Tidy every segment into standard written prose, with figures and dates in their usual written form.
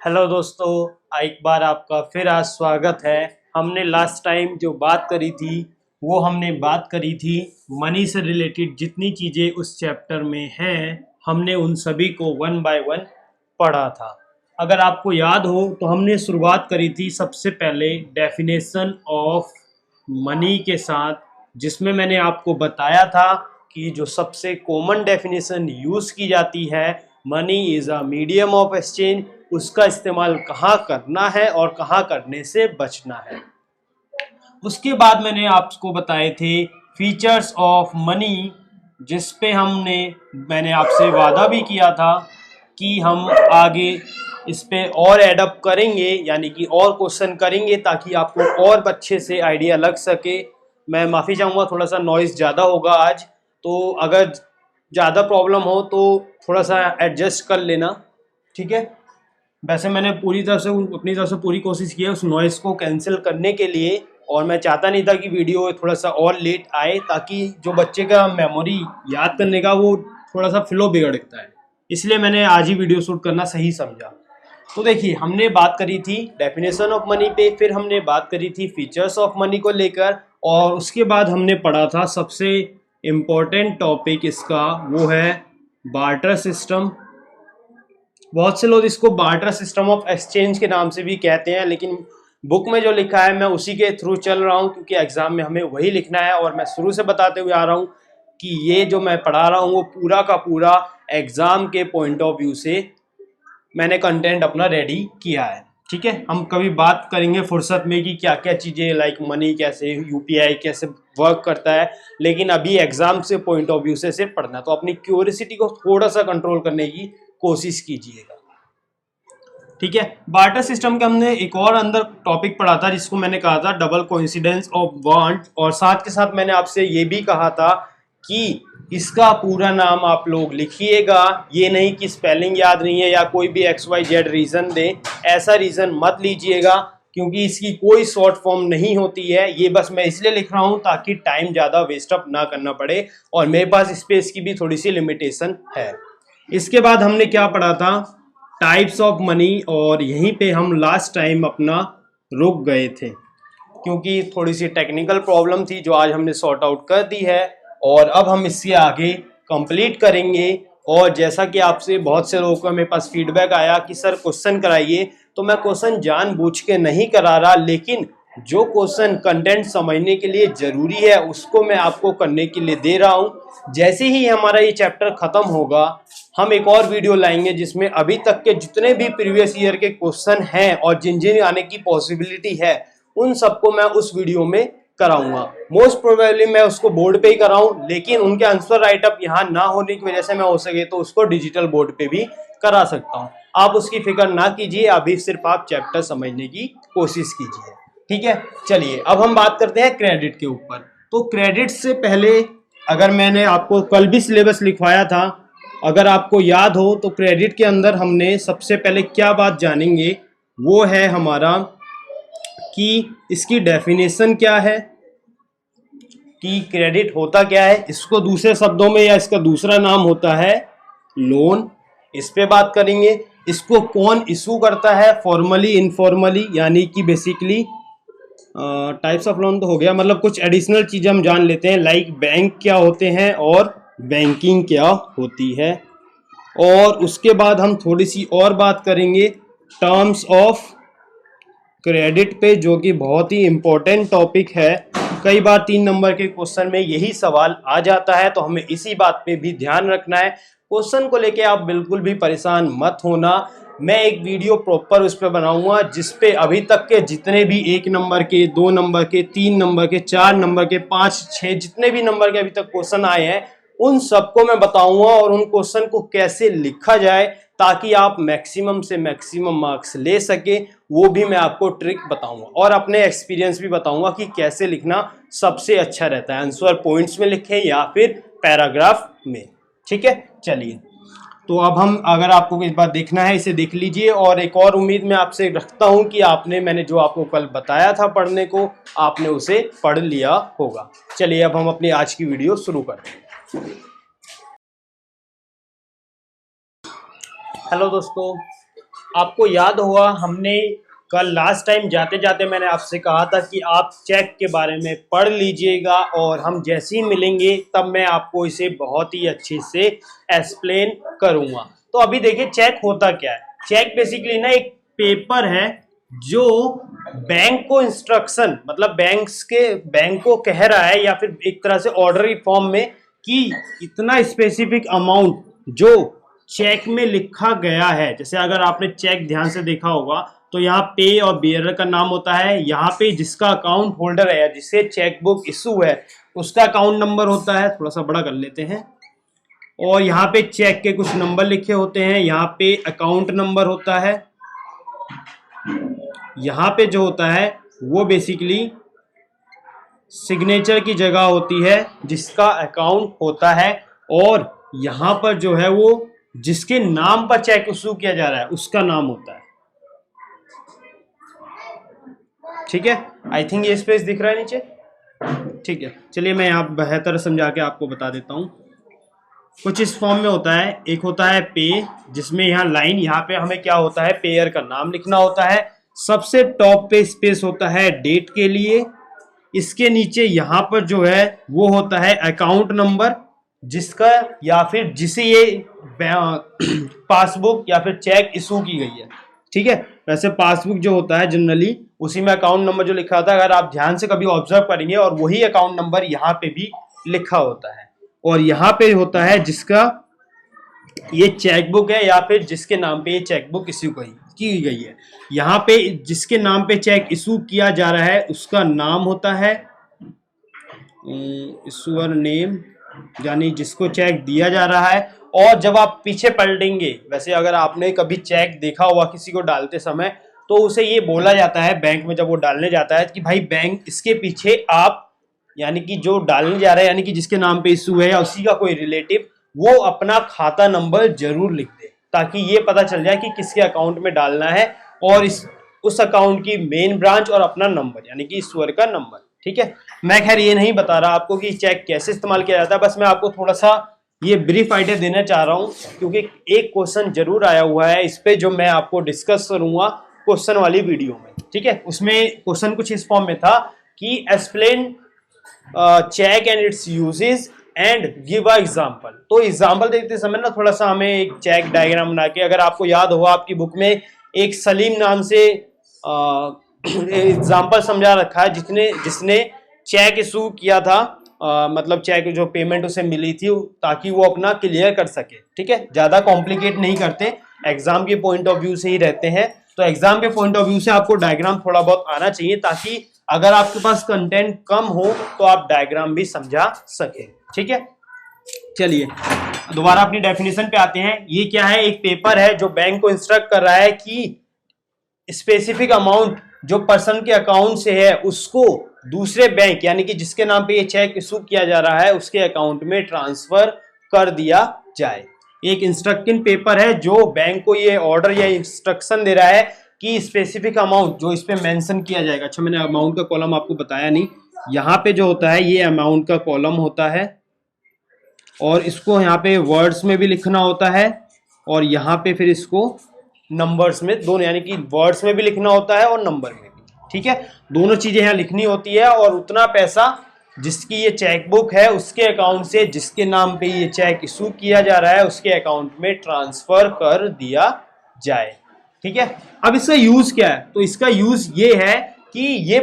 Hello दोस्तों, एक बार आपका फिर आज स्वागत है। हमने लास्ट टाइम जो बात करी थी वो हमने बात करी थी मनी से रिलेटेड जितनी चीज़ें उस चैप्टर में हैं, हमने उन सभी को वन बाय वन पढ़ा था। अगर आपको याद हो तो हमने शुरुआत करी थी सबसे पहले डेफिनेशन ऑफ मनी के साथ, जिसमें मैंने आपको बताया था कि जो सबसे कॉमन डेफिनेशन यूज़ की जाती है, money is a medium of exchange, उसका इस्तेमाल कहाँ करना है और कहाँ करने से बचना है। उसके बाद मैंने आपको बताए थे फीचर्स ऑफ मनी, जिस पे मैंने आपसे वादा भी किया था कि हम आगे इस पे और एडअप करेंगे, यानी कि और क्वेश्चन करेंगे ताकि आपको और अच्छे से आइडिया लग सके। मैं माफ़ी चाहूँगा, थोड़ा सा नॉइज़ ज़्यादा होगा आज, तो अगर ज़्यादा प्रॉब्लम हो तो थोड़ा सा एडजस्ट कर लेना, ठीक है। वैसे मैंने पूरी तरह से अपनी तरफ से पूरी कोशिश की है उस नॉइज़ को कैंसिल करने के लिए, और मैं चाहता नहीं था कि वीडियो थोड़ा सा और लेट आए, ताकि जो बच्चे का मेमोरी याद करने का वो थोड़ा सा फ्लो बिगड़ता है, इसलिए मैंने आज ही वीडियो शूट करना सही समझा। तो देखिए, हमने बात करी थी डेफिनेशन ऑफ मनी पे, फिर हमने बात करी थी फीचर्स ऑफ मनी को लेकर, और उसके बाद हमने पढ़ा था सबसे इम्पोर्टेंट टॉपिक इसका, वो है बार्टर सिस्टम। बहुत से लोग इसको बार्टर सिस्टम ऑफ एक्सचेंज के नाम से भी कहते हैं, लेकिन बुक में जो लिखा है मैं उसी के थ्रू चल रहा हूँ, क्योंकि एग्जाम में हमें वही लिखना है। और मैं शुरू से बताते हुए आ रहा हूँ कि ये जो मैं पढ़ा रहा हूँ वो पूरा का पूरा एग्जाम के पॉइंट ऑफ व्यू से मैंने कंटेंट अपना रेडी किया है, ठीक है। हम कभी बात करेंगे फुर्सत में कि क्या क्या चीज़ें लाइक मनी कैसे, यूपीआई कैसे वर्क करता है, लेकिन अभी एग्जाम से पॉइंट ऑफ व्यू से सिर्फ पढ़ना, तो अपनी क्यूरियोसिटी को थोड़ा सा कंट्रोल करने की कोशिश कीजिएगा, ठीक है। बार्टर सिस्टम का हमने एक और अंदर टॉपिक पढ़ा था जिसको मैंने कहा था डबल कोइंसिडेंस ऑफ वांट, और साथ के साथ मैंने आपसे ये भी कहा था कि इसका पूरा नाम आप लोग लिखिएगा, ये नहीं कि स्पेलिंग याद नहीं है या कोई भी XYZ रीज़न दे, ऐसा रीज़न मत लीजिएगा, क्योंकि इसकी कोई शॉर्ट फॉर्म नहीं होती है। ये बस मैं इसलिए लिख रहा हूँ ताकि टाइम ज़्यादा वेस्ट अप ना करना पड़े, और मेरे पास स्पेस की भी थोड़ी सी लिमिटेशन है। इसके बाद हमने क्या पढ़ा था, टाइप्स ऑफ मनी, और यहीं पे हम लास्ट टाइम अपना रुक गए थे, क्योंकि थोड़ी सी टेक्निकल प्रॉब्लम थी जो आज हमने सॉर्ट आउट कर दी है, और अब हम इससे आगे कंप्लीट करेंगे। और जैसा कि आपसे बहुत से लोगों का मेरे पास फीडबैक आया कि सर क्वेश्चन कराइए, तो मैं क्वेश्चन जानबूझ के नहीं करा रहा, लेकिन जो क्वेश्चन कंटेंट समझने के लिए ज़रूरी है उसको मैं आपको करने के लिए दे रहा हूँ। जैसे ही हमारा ये चैप्टर ख़त्म होगा, हम एक और वीडियो लाएंगे जिसमें अभी तक के जितने भी प्रीवियस ईयर के क्वेश्चन हैं और जिन जिन आने की पॉसिबिलिटी है, उन सबको मैं उस वीडियो में कराऊंगा। मोस्ट प्रोबेबली मैं उसको बोर्ड पे ही कराऊं, लेकिन उनके आंसर राइटअप यहाँ ना होने की वजह से मैं हो सके तो उसको डिजिटल बोर्ड पे भी करा सकता हूँ। आप उसकी फिक्र ना कीजिए, अभी सिर्फ आप चैप्टर समझने की कोशिश कीजिए, ठीक है। चलिए अब हम बात करते हैं क्रेडिट के ऊपर। तो क्रेडिट से पहले, अगर मैंने आपको कल भी सिलेबस लिखवाया था, अगर आपको याद हो, तो क्रेडिट के अंदर हमने सबसे पहले क्या बात जानेंगे, वो है हमारा कि इसकी डेफिनेशन क्या है, कि क्रेडिट होता क्या है, इसको दूसरे शब्दों में या इसका दूसरा नाम होता है लोन, इस पे बात करेंगे। इसको कौन इशू करता है, फॉर्मली इनफॉर्मली, यानी कि बेसिकली टाइप्स ऑफ लोन तो हो गया, मतलब कुछ एडिशनल चीज़ें हम जान लेते हैं, लाइक बैंक क्या होते हैं और बैंकिंग क्या होती है। और उसके बाद हम थोड़ी सी और बात करेंगे टर्म्स ऑफ क्रेडिट पे, जो कि बहुत ही इम्पोर्टेंट टॉपिक है। कई बार 3 नंबर के क्वेश्चन में यही सवाल आ जाता है, तो हमें इसी बात पे भी ध्यान रखना है। क्वेश्चन को लेके आप बिल्कुल भी परेशान मत होना, मैं एक वीडियो प्रॉपर उस पर बनाऊंगा जिसपे अभी तक के जितने भी 1 नंबर के, 2 नंबर के, 3 नंबर के, 4 नंबर के, 5, 6 जितने भी नंबर के अभी तक क्वेश्चन आए हैं, उन सबको मैं बताऊंगा और उन क्वेश्चन को कैसे लिखा जाए ताकि आप मैक्सिमम से मैक्सिमम मार्क्स ले सके, वो भी मैं आपको ट्रिक बताऊंगा, और अपने एक्सपीरियंस भी बताऊंगा कि कैसे लिखना सबसे अच्छा रहता है, आंसर पॉइंट्स में लिखें या फिर पैराग्राफ में, ठीक है। चलिए, तो अब हम, अगर आपको इस बार देखना है इसे देख लीजिए, और एक और उम्मीद मैं आपसे रखता हूं कि मैंने जो आपको कल बताया था पढ़ने को, आपने उसे पढ़ लिया होगा। चलिए अब हम अपनी आज की वीडियो शुरू करते हैं। हेलो दोस्तों, आपको याद होगा हमने कल लास्ट टाइम जाते जाते मैंने आपसे कहा था कि आप चेक के बारे में पढ़ लीजिएगा और हम जैसे ही मिलेंगे तब मैं आपको इसे बहुत ही अच्छे से एक्सप्लेन करूँगा। तो अभी देखिए चेक होता क्या है। चेक बेसिकली ना एक पेपर है जो बैंक को इंस्ट्रक्शन मतलब बैंक को कह रहा है या फिर एक तरह से ऑर्डर फॉर्म में कि इतना स्पेसिफिक अमाउंट जो चेक में लिखा गया है। जैसे अगर आपने चेक ध्यान से देखा होगा तो यहाँ पे और बियरर का नाम होता है, यहाँ पे जिसका अकाउंट होल्डर है या जिससे चेक बुक इशू है उसका अकाउंट नंबर होता है। थोड़ा सा बड़ा कर लेते हैं। और यहाँ पे चेक के कुछ नंबर लिखे होते हैं, यहाँ पे अकाउंट नंबर होता है, यहाँ पे जो होता है वो बेसिकली सिग्नेचर की जगह होती है जिसका अकाउंट होता है, और यहाँ पर जो है वो जिसके नाम पर चेक इशू किया जा रहा है उसका नाम होता है। ठीक है, आई थिंक ये स्पेस दिख रहा है नीचे। ठीक है, चलिए मैं यहाँ बेहतर समझा के आपको बता देता हूँ। कुछ इस फॉर्म में होता है। एक होता है पे, जिसमें यहाँ लाइन, यहाँ पे हमें क्या होता है पेयर का नाम लिखना होता है। सबसे टॉप पे स्पेस होता है डेट के लिए। इसके नीचे यहाँ पर जो है वो होता है अकाउंट नंबर जिसका या फिर जिसे ये पासबुक या फिर चेक इशू की गई है। ठीक है, वैसे पासबुक जो होता है जनरली उसी में अकाउंट नंबर जो लिखा होता है, अगर आप ध्यान से कभी ऑब्जर्व करेंगे, और वही अकाउंट नंबर यहाँ पे भी लिखा होता है। और यहाँ पे होता है जिसका ये चेकबुक है या फिर जिसके नाम पे ये चेकबुक इशू की गई है। यहाँ पे जिसके नाम पे चेक इशू किया जा रहा है उसका नाम होता है इशूअर नेम, यानी जिसको चेक दिया जा रहा है। और जब आप पीछे पलटेंगे, वैसे अगर आपने कभी चेक देखा हुआ किसी को डालते समय, तो उसे ये बोला जाता है बैंक में जब वो डालने जाता है कि भाई बैंक इसके पीछे आप, यानी कि जो डालने जा रहा है यानी कि जिसके नाम पे इशू है या उसी का कोई रिलेटिव, वो अपना खाता नंबर जरूर लिख दे ताकि ये पता चल जाए कि किसके अकाउंट में डालना है, और उस अकाउंट की मेन ब्रांच और अपना नंबर यानी कि इशूअर का नंबर। ठीक है, मैं खैर ये नहीं बता रहा आपको कि चेक कैसे इस्तेमाल किया जाता है, बस मैं आपको थोड़ा सा ये ब्रीफ आइडिया देना चाह रहा हूँ क्योंकि एक क्वेश्चन जरूर आया हुआ है इस पे जो मैं आपको डिस्कस करूंगा क्वेश्चन वाली वीडियो में। ठीक है, उसमें क्वेश्चन कुछ इस फॉर्म में था कि explain cheque and its uses and give a example. तो एग्जांपल देखते समय ना थोड़ा सा हमें एक चेक डायग्राम बना के, अगर आपको याद हो आपकी बुक में एक सलीम नाम से एग्जांपल समझा रखा है जिसने चेक इशू किया था, मतलब चेक जो पेमेंट उसे मिली थी ताकि वो अपना क्लियर कर सके। ठीक है, ज्यादा कॉम्प्लिकेट नहीं करते, एग्जाम के पॉइंट ऑफ व्यू से ही रहते हैं। तो एग्जाम के पॉइंट ऑफ व्यू से आपको डायग्राम थोड़ा बहुत आना चाहिए ताकि अगर आपके पास कंटेंट कम हो तो आप डायग्राम भी समझा सके। ठीक है, चलिए दोबारा अपनी डेफिनेशन पे आते हैं। ये क्या है, एक पेपर है जो बैंक को इंस्ट्रक्ट कर रहा है कि स्पेसिफिक अमाउंट जो पर्सन के अकाउंट से है उसको दूसरे बैंक यानी कि जिसके नाम पे ये चेक इशू किया जा रहा है उसके अकाउंट में ट्रांसफर कर दिया जाए। एक इंस्ट्रक्टिंग पेपर है जो बैंक को ये ऑर्डर या इंस्ट्रक्शन दे रहा है कि स्पेसिफिक अमाउंट जो इस पे मेंशन किया जाएगा। अच्छा, मैंने अमाउंट का कॉलम आपको बताया नहीं, यहाँ पे जो होता है ये अमाउंट का कॉलम होता है और इसको यहाँ पे वर्ड्स में भी लिखना होता है और यहाँ पे फिर इसको नंबर्स में, दोनों यानी कि वर्ड्स में भी लिखना होता है और नंबर में भी। ठीक है, दोनों चीजें यहाँ लिखनी होती है और उतना पैसा जिसकी ये चेक बुक है उसके अकाउंट से जिसके नाम पे ये चेक इशू किया जा रहा है उसके अकाउंट में ट्रांसफर कर दिया जाए। ठीक है, अब इसका यूज क्या है, तो इसका यूज ये है कि ये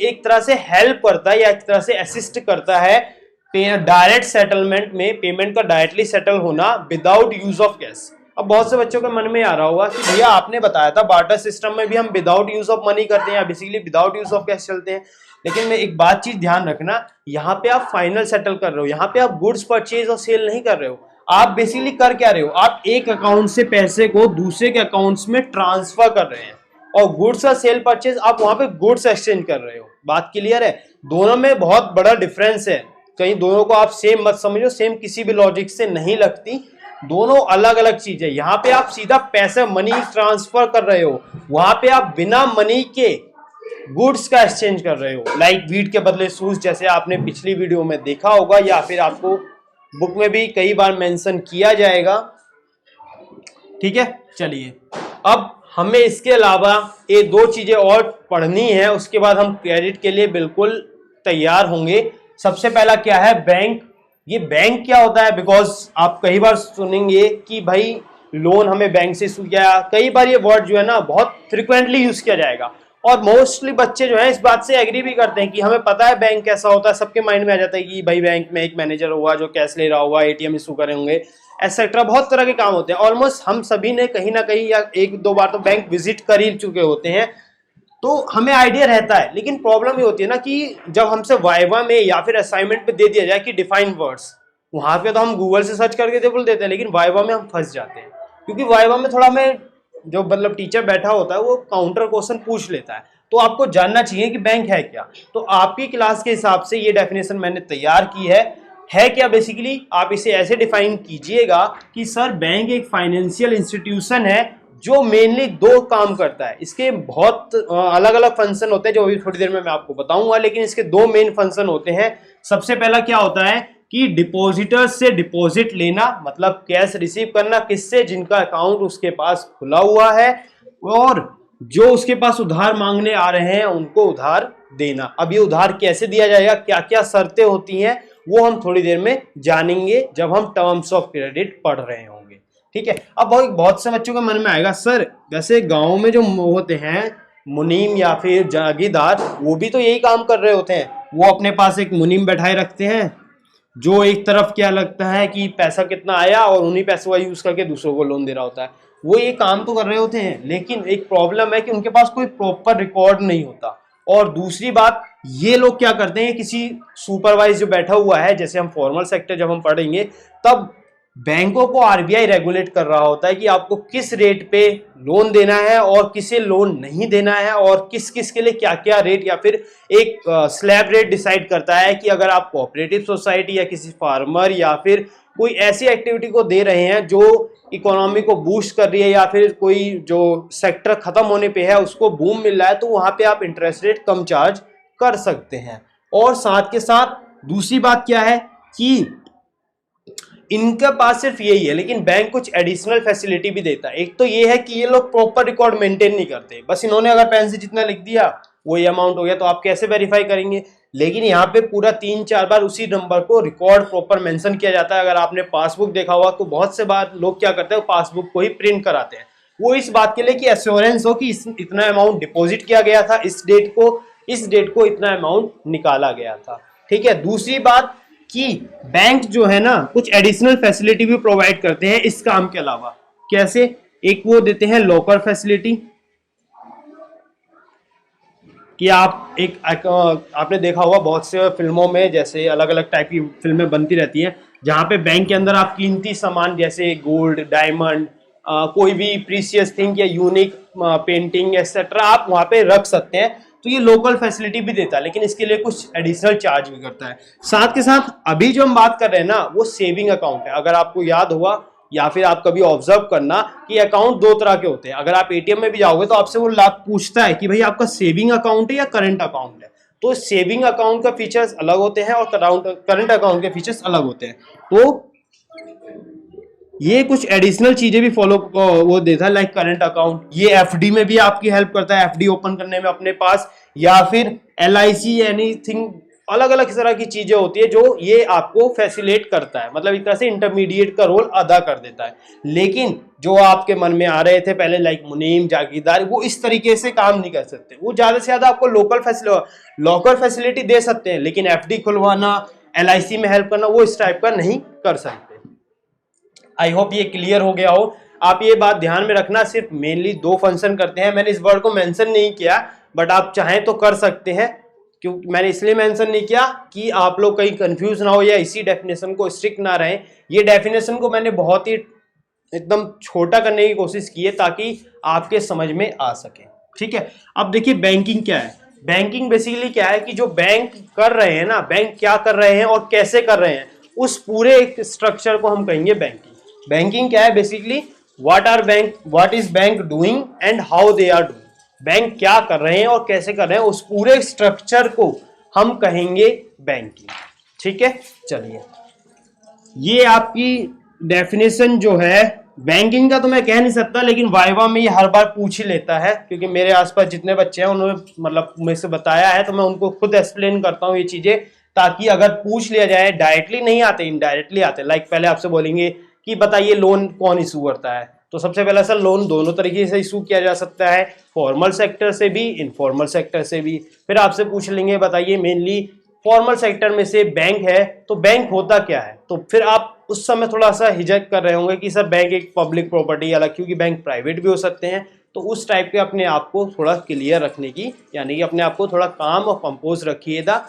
एक तरह से हेल्प करता है या एक तरह से असिस्ट करता है डायरेक्ट सेटलमेंट में, पेमेंट का डायरेक्टली सेटल होना विदाउट यूज ऑफ कैश। अब बहुत से बच्चों के मन में आ रहा होगा कि भैया आपने बताया था बार्टर सिस्टम में भी हम विदाउट यूज ऑफ मनी करते हैं, basically without use of cash चलते हैं। लेकिन मैं एक बात चीज ध्यान रखना, यहाँ पे आप फाइनल सेटल कर रहे हो, यहाँ पे आप गुड्स परचेज और सेल नहीं कर रहे हो। आप बेसिकली कर क्या रहे हो, आप एक अकाउंट से पैसे को दूसरे के अकाउंट्स में ट्रांसफर कर रहे हैं और गुड्स और सेल परचेज आप वहां पे गुड्स एक्सचेंज कर रहे हो। बात क्लियर है, दोनों में बहुत बड़ा डिफरेंस है। कहीं दोनों को आप सेम मत समझो, सेम किसी भी लॉजिक से नहीं लगती, दोनों अलग अलग चीज है। यहाँ पे आप सीधा पैसे मनी ट्रांसफर कर रहे हो, वहां पे आप बिना मनी के गुड्स का एक्सचेंज कर रहे हो, लाइक वीट के बदले शूज, जैसे आपने पिछली वीडियो में देखा होगा या फिर आपको बुक में भी कई बार मेंशन किया जाएगा। ठीक है, चलिए अब हमें इसके अलावा ये 2 चीजें और पढ़नी है, उसके बाद हम क्रेडिट के लिए बिल्कुल तैयार होंगे। सबसे पहला क्या है, बैंक। ये बैंक क्या होता है, बिकॉज आप कई बार सुनेंगे कि भाई लोन हमें बैंक से इशू किया। कई बार ये वर्ड जो है ना बहुत फ्रिक्वेंटली यूज किया जाएगा, और मोस्टली बच्चे जो है इस बात से एग्री भी करते हैं कि हमें पता है बैंक कैसा होता है। सबके माइंड में आ जाता है कि भाई बैंक में एक मैनेजर होगा जो कैश ले रहा होगा, एटीएम इशू करे होंगे, एक्सेट्रा। बहुत तरह के काम होते हैं। ऑलमोस्ट हम सभी ने कहीं ना कहीं या 1-2 बार तो बैंक विजिट कर ही चुके होते हैं, तो हमें आइडिया रहता है। लेकिन प्रॉब्लम ये होती है ना कि जब हमसे वाइवा में या फिर असाइनमेंट पे दे दिया जाए कि डिफाइन वर्ड्स, वहां पे तो हम गूगल से सर्च करके दे बोल देते हैं, लेकिन वाइवा में हम फंस जाते हैं। क्योंकि वाइवा में थोड़ा हमें जो मतलब टीचर बैठा होता है वो काउंटर क्वेश्चन पूछ लेता है, तो आपको जानना चाहिए कि बैंक है क्या। तो आपकी क्लास के हिसाब से ये डेफिनेशन मैंने तैयार की है क्या। बेसिकली आप इसे ऐसे डिफाइन कीजिएगा कि सर बैंक एक फाइनेंशियल इंस्टीट्यूशन है जो मेनली 2 काम करता है। इसके बहुत अलग अलग फंक्शन होते हैं जो अभी थोड़ी देर में मैं आपको बताऊंगा, लेकिन इसके 2 मेन फंक्शन होते हैं। सबसे पहला क्या होता है कि डिपॉजिटर्स से डिपॉजिट लेना, मतलब कैश रिसीव करना, किससे, जिनका अकाउंट उसके पास खुला हुआ है, और जो उसके पास उधार मांगने आ रहे हैं उनको उधार देना। अब ये उधार कैसे दिया जाएगा, क्या क्या शर्तें होती हैं, वो हम थोड़ी देर में जानेंगे जब हम टर्म्स ऑफ क्रेडिट पढ़ रहे होंगे। ठीक है। अब बहुत से बच्चों के मन में आएगा, सर वैसे गांव में जो होते हैं मुनीम या फिर जागीरदार, वो भी तो यही काम कर रहे होते हैं। वो अपने पास एक मुनीम बैठाए रखते हैं जो एक तरफ क्या लगता है कि पैसा कितना आया और उन्हीं पैसों का यूज करके दूसरों को लोन दे रहा होता है। वो ये काम तो कर रहे होते हैं, लेकिन एक प्रॉब्लम है कि उनके पास कोई प्रॉपर रिकॉर्ड नहीं होता। और दूसरी बात, ये लोग क्या करते हैं, किसी सुपरवाइज जो बैठा हुआ है, जैसे हम फॉर्मल सेक्टर जब हम पढ़ेंगे तब बैंकों को आरबीआई रेगुलेट कर रहा होता है कि आपको किस रेट पे लोन देना है और किसे लोन नहीं देना है, और किस किस के लिए क्या क्या रेट, या फिर एक स्लैब रेट डिसाइड करता है कि अगर आप कोऑपरेटिव सोसाइटी या किसी फार्मर या फिर कोई ऐसी एक्टिविटी को दे रहे हैं जो इकोनॉमी को बूस्ट कर रही है, या फिर कोई जो सेक्टर खत्म होने पे है उसको बूम मिल रहा है, तो वहां पे आप इंटरेस्ट रेट कम चार्ज कर सकते हैं। और साथ के साथ दूसरी बात क्या है कि इनके पास सिर्फ यही है, लेकिन बैंक कुछ एडिशनल फैसिलिटी भी देता है। एक तो ये है कि ये लोग प्रॉपर रिकॉर्ड मेंटेन नहीं करते, बस इन्होंने अगर पेन से जितना लिख दिया वही अमाउंट हो गया, तो आप कैसे वेरीफाई करेंगे। लेकिन यहाँ पे पूरा 3-4 बार उसी नंबर को रिकॉर्ड प्रॉपर मेंशन किया जाता है। अगर आपने पासबुक देखा हुआ तो बहुत से बार लोग क्या करते हैं, पासबुक को ही प्रिंट कराते हैं, वो इस बात के लिए कि एश्योरेंस हो कि इतना अमाउंट डिपॉजिट किया गया था, इस डेट को इतना अमाउंट निकाला गया था। ठीक है। दूसरी बात कि बैंक जो है ना कुछ एडिशनल फैसिलिटी भी प्रोवाइड करते हैं इस काम के अलावा। कैसे, एक वो देते हैं लॉकर फैसिलिटी, कि आप आपने देखा होगा बहुत से फिल्मों में, जैसे अलग अलग टाइप की फिल्में बनती रहती हैं जहां पे बैंक के अंदर आप कीमती सामान जैसे गोल्ड, डायमंड, कोई भी प्रीशियस थिंग या यूनिक पेंटिंग एक्सेट्रा आप वहां पे रख सकते हैं। तो ये लोकल फैसिलिटी भी देता है, लेकिन इसके लिए कुछ एडिशनल चार्ज भी करता है। साथ के साथ अभी जो हम बात कर रहे हैं ना वो सेविंग अकाउंट है। अगर आपको याद होगा या फिर आप कभी ऑब्जर्व करना कि अकाउंट 2 तरह के होते हैं। अगर आप एटीएम में भी जाओगे तो आपसे वो लाभ पूछता है कि भाई आपका सेविंग अकाउंट है या करंट अकाउंट है। तो सेविंग अकाउंट का फीचर्स अलग होते हैं और करंट अकाउंट के फीचर्स अलग होते हैं। तो ये कुछ एडिशनल चीजें भी फॉलो वो देता है, लाइक करंट अकाउंट। ये एफडी में भी आपकी हेल्प करता है, एफडी ओपन करने में अपने पास, या फिर एलआईसी, एनीथिंग, अलग अलग तरह की चीजें होती है जो ये आपको फैसिलिटेट करता है, मतलब एक तरह से इंटरमीडिएट का रोल अदा कर देता है। लेकिन जो आपके मन में आ रहे थे पहले, लाइक मुनीम, जागीरदार, वो इस तरीके से काम नहीं कर सकते। वो ज्यादा से ज्यादा आपको लॉकर फैसिलिटी दे सकते हैं, लेकिन एफडी खुलवाना, एलआईसी में हेल्प करना, वो इस टाइप का नहीं कर सकते। आई होप ये क्लियर हो गया हो। आप ये बात ध्यान में रखना, सिर्फ मेनली 2 फंक्शन करते हैं। मैंने इस वर्ड को मेंशन नहीं किया, बट आप चाहें तो कर सकते हैं। क्योंकि मैंने इसलिए मेंशन नहीं किया कि आप लोग कहीं कंफ्यूज ना हो या इसी डेफिनेशन को स्ट्रिक्ट ना रहें। ये डेफिनेशन को मैंने बहुत ही एकदम छोटा करने की कोशिश की है ताकि आपके समझ में आ सके। ठीक है। अब देखिए बैंकिंग क्या है। बैंकिंग बेसिकली क्या है कि जो बैंक कर रहे हैं ना, बैंक क्या कर रहे हैं और कैसे कर रहे हैं, उस पूरे एक स्ट्रक्चर को हम कहेंगे बैंकिंग। बैंकिंग क्या है, basically what is bank doing and how they are doing. Bank क्या कर रहे हैं और कैसे कर रहे हैं, उस पूरे स्ट्रक्चर को हम कहेंगे बैंकिंग। ठीक है। चलिए, ये आपकी डेफिनेशन जो है बैंकिंग का तो मैं कह नहीं सकता, लेकिन वाइवा में ये हर बार पूछ ही लेता है, क्योंकि मेरे आसपास जितने बच्चे हैं उन्होंने मतलब मेरे से बताया है, तो मैं उनको खुद एक्सप्लेन करता हूँ ये चीजें, ताकि अगर पूछ लिया जाए, डायरेक्टली नहीं आते इनडायरेक्टली आते। लाइक पहले आपसे बोलेंगे कि बताइए लोन कौन इशू करता है, तो सबसे पहला सर लोन दोनों तरीके से इशू किया जा सकता है, फॉर्मल सेक्टर से भी, इनफॉर्मल सेक्टर से भी। फिर आपसे पूछ लेंगे बताइए मेनली फॉर्मल सेक्टर में से बैंक है, तो बैंक होता क्या है, तो फिर आप उस समय थोड़ा सा हिचक कर रहे होंगे कि सर बैंक एक पब्लिक प्रॉपर्टी अलग, क्योंकि बैंक प्राइवेट भी हो सकते हैं। तो उस टाइप के अपने आप को थोड़ा क्लियर रखने की, यानी कि अपने आप को थोड़ा काम और कंपोज रखिएगा।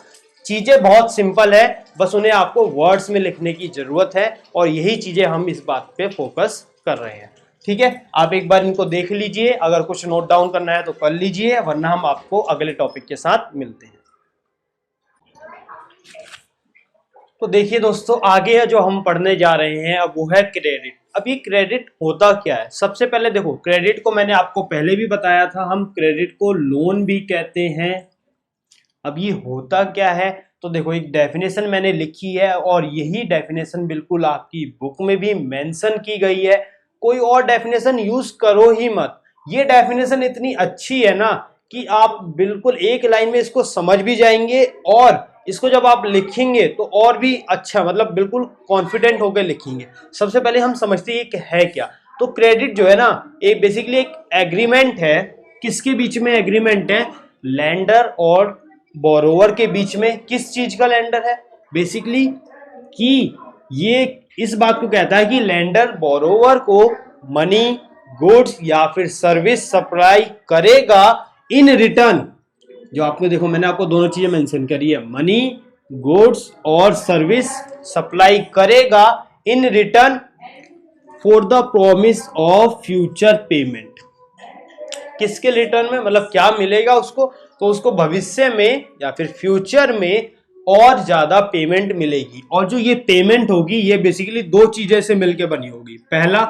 चीजें बहुत सिंपल है, बस उन्हें आपको वर्ड्स में लिखने की जरूरत है, और यही चीजें हम इस बात पे फोकस कर रहे हैं। ठीक है, आप एक बार इनको देख लीजिए, अगर कुछ नोट डाउन करना है तो कर लीजिए, वरना हम आपको अगले टॉपिक के साथ मिलते हैं। तो देखिए दोस्तों, आगे जो हम पढ़ने जा रहे हैं अब वो है क्रेडिट। अब ये क्रेडिट होता क्या है? सबसे पहले देखो, क्रेडिट को मैंने आपको पहले भी बताया था, हम क्रेडिट को लोन भी कहते हैं। अब ये होता क्या है, तो देखो एक डेफिनेशन मैंने लिखी है, और यही डेफिनेशन बिल्कुल आपकी बुक में भी मेंशन की गई है। कोई और डेफिनेशन यूज करो ही मत, ये डेफिनेशन इतनी अच्छी है ना कि आप बिल्कुल एक लाइन में इसको समझ भी जाएंगे, और इसको जब आप लिखेंगे तो और भी अच्छा, मतलब बिल्कुल कॉन्फिडेंट होकर लिखेंगे। सबसे पहले हम समझते हैं कि है क्या। तो क्रेडिट जो है ना, एक बेसिकली एक एग्रीमेंट है। किसके बीच में एग्रीमेंट है? लैंडर और बोरोवर के बीच में। किस चीज का लैंडर है? बेसिकली कि ये इस बात को कहता है कि लैंडर बोरोवर को मनी, गुड्स या फिर सर्विस सप्लाई करेगा इन रिटर्न। जो आपने देखो, मैंने आपको दोनों चीजें मेंशन करी है, मनी, गुड्स और सर्विस सप्लाई करेगा in return for the promise of future payment. किसके रिटर्न में, मतलब क्या मिलेगा उसको? तो उसको भविष्य में या फिर फ्यूचर में और ज्यादा पेमेंट मिलेगी। और जो ये पेमेंट होगी ये बेसिकली दो चीजें से मिलकर बनी होगी। पहला,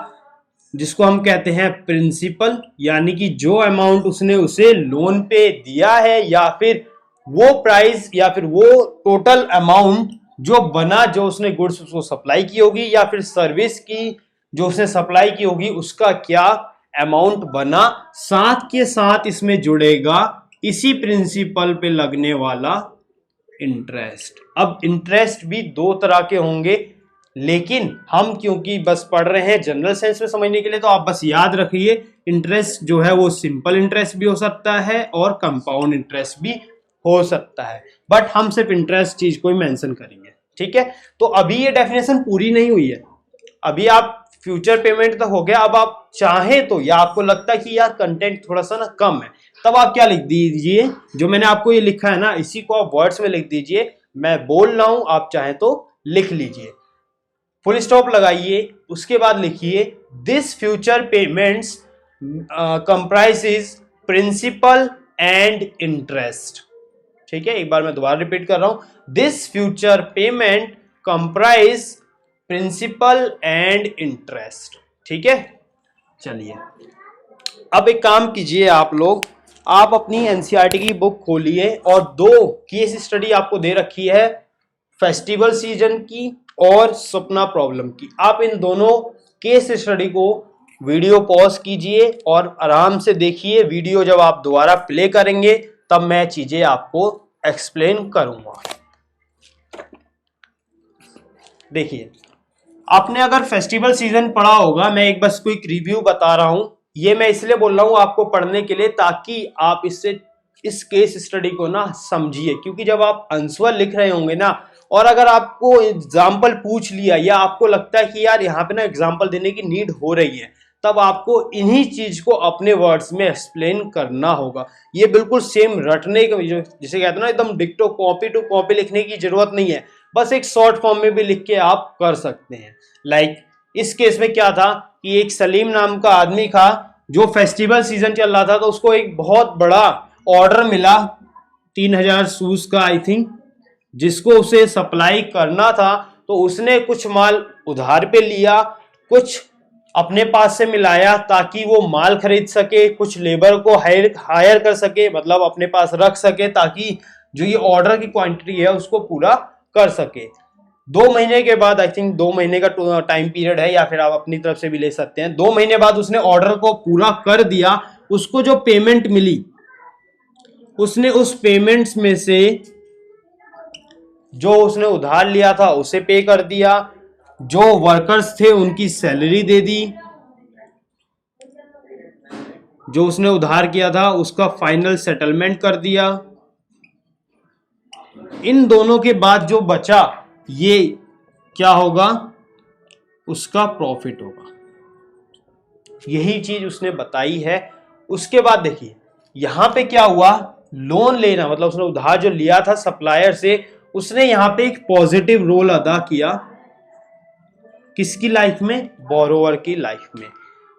जिसको हम कहते हैं प्रिंसिपल, यानी कि जो अमाउंट उसने उसे लोन पे दिया है, या फिर वो प्राइस या फिर वो टोटल अमाउंट जो बना, जो उसने गुड्स उसको सप्लाई की होगी, या फिर सर्विस की जो उसने सप्लाई की होगी उसका क्या अमाउंट बना। साथ के साथ इसमें जुड़ेगा इसी प्रिंसिपल पे लगने वाला इंटरेस्ट। अब इंटरेस्ट भी दो तरह के होंगे, लेकिन हम क्योंकि बस पढ़ रहे हैं जनरल सेंस में समझने के लिए, तो आप बस याद रखिए इंटरेस्ट जो है वो सिंपल इंटरेस्ट भी हो सकता है और कंपाउंड इंटरेस्ट भी हो सकता है, बट हम सिर्फ इंटरेस्ट चीज को ही मेंशन करेंगे। ठीक है, तो अभी ये डेफिनेशन पूरी नहीं हुई है, अभी आप फ्यूचर पेमेंट तो हो गया। अब आप चाहे तो, या आपको लगता है कि यार कंटेंट थोड़ा सा ना कम है, तब आप क्या लिख दीजिए, जो मैंने आपको ये लिखा है ना, इसी को आप वर्ड्स में लिख दीजिए। मैं बोल रहा हूं, आप चाहे तो लिख लीजिए, फुल स्टॉप लगाइए, उसके बाद लिखिए this future payments comprises principal and interest. ठीक है, एक बार मैं दोबारा रिपीट कर रहा हूं, this future payment comprise principal and interest. ठीक है, चलिए अब एक काम कीजिए आप लोग, आप अपनी एनसीईआरटी की बुक खोलिए और दो केस स्टडी आपको दे रखी है, फेस्टिवल सीजन की और सपना प्रॉब्लम की। आप इन दोनों केस स्टडी को वीडियो पॉज कीजिए और आराम से देखिए। वीडियो जब आप दोबारा प्ले करेंगे तब मैं चीजें आपको एक्सप्लेन करूंगा। देखिए, आपने अगर फेस्टिवल सीजन पढ़ा होगा, मैं एक बस क्विक रिव्यू बता रहा हूं, ये मैं इसलिए बोल रहा हूं आपको पढ़ने के लिए ताकि आप इससे इस केस स्टडी को ना समझिए, क्योंकि जब आप आंसर लिख रहे होंगे ना, और अगर आपको एग्जाम्पल पूछ लिया या आपको लगता है कि यार यहाँ पे ना एग्जाम्पल देने की नीड हो रही है, तब आपको इन्हीं चीज को अपने वर्ड्स में एक्सप्लेन करना होगा। ये बिल्कुल सेम रटने के, जिसे कहते हैं ना एकदम डिक्टो कॉपी टू कॉपी लिखने की जरूरत नहीं है, बस एक शॉर्ट फॉर्म में भी लिख के आप कर सकते हैं। लाइक इस केस में क्या था कि एक सलीम नाम का आदमी था, जो फेस्टिवल सीजन चल रहा था, तो उसको एक बहुत बड़ा ऑर्डर मिला 3000 शूज का आई थिंक, जिसको उसे सप्लाई करना था। तो उसने कुछ माल उधार पे लिया, कुछ अपने पास से मिलाया ताकि वो माल खरीद सके, कुछ लेबर को हायर कर सके, मतलब अपने पास रख सके, ताकि जो ये ऑर्डर की क्वांटिटी है उसको पूरा कर सके। 2 महीने के बाद, आई थिंक 2 महीने का टाइम पीरियड है, या फिर आप अपनी तरफ से भी ले सकते हैं, 2 महीने बाद उसने ऑर्डर को पूरा कर दिया, उसको जो पेमेंट मिली उसने उस पेमेंट्स में से जो उसने उधार लिया था उसे पे कर दिया, जो वर्कर्स थे उनकी सैलरी दे दी, जो उसने उधार किया था उसका फाइनल सेटलमेंट कर दिया। इन दोनों के बाद जो बचा ये क्या होगा, उसका प्रॉफिट होगा। यही चीज उसने बताई है। उसके बाद देखिए यहां पे क्या हुआ, लोन लेना मतलब उसने उधार जो लिया था सप्लायर से, उसने यहां पे एक पॉजिटिव रोल अदा किया। किसकी लाइफ में, बोरोवर की लाइफ में।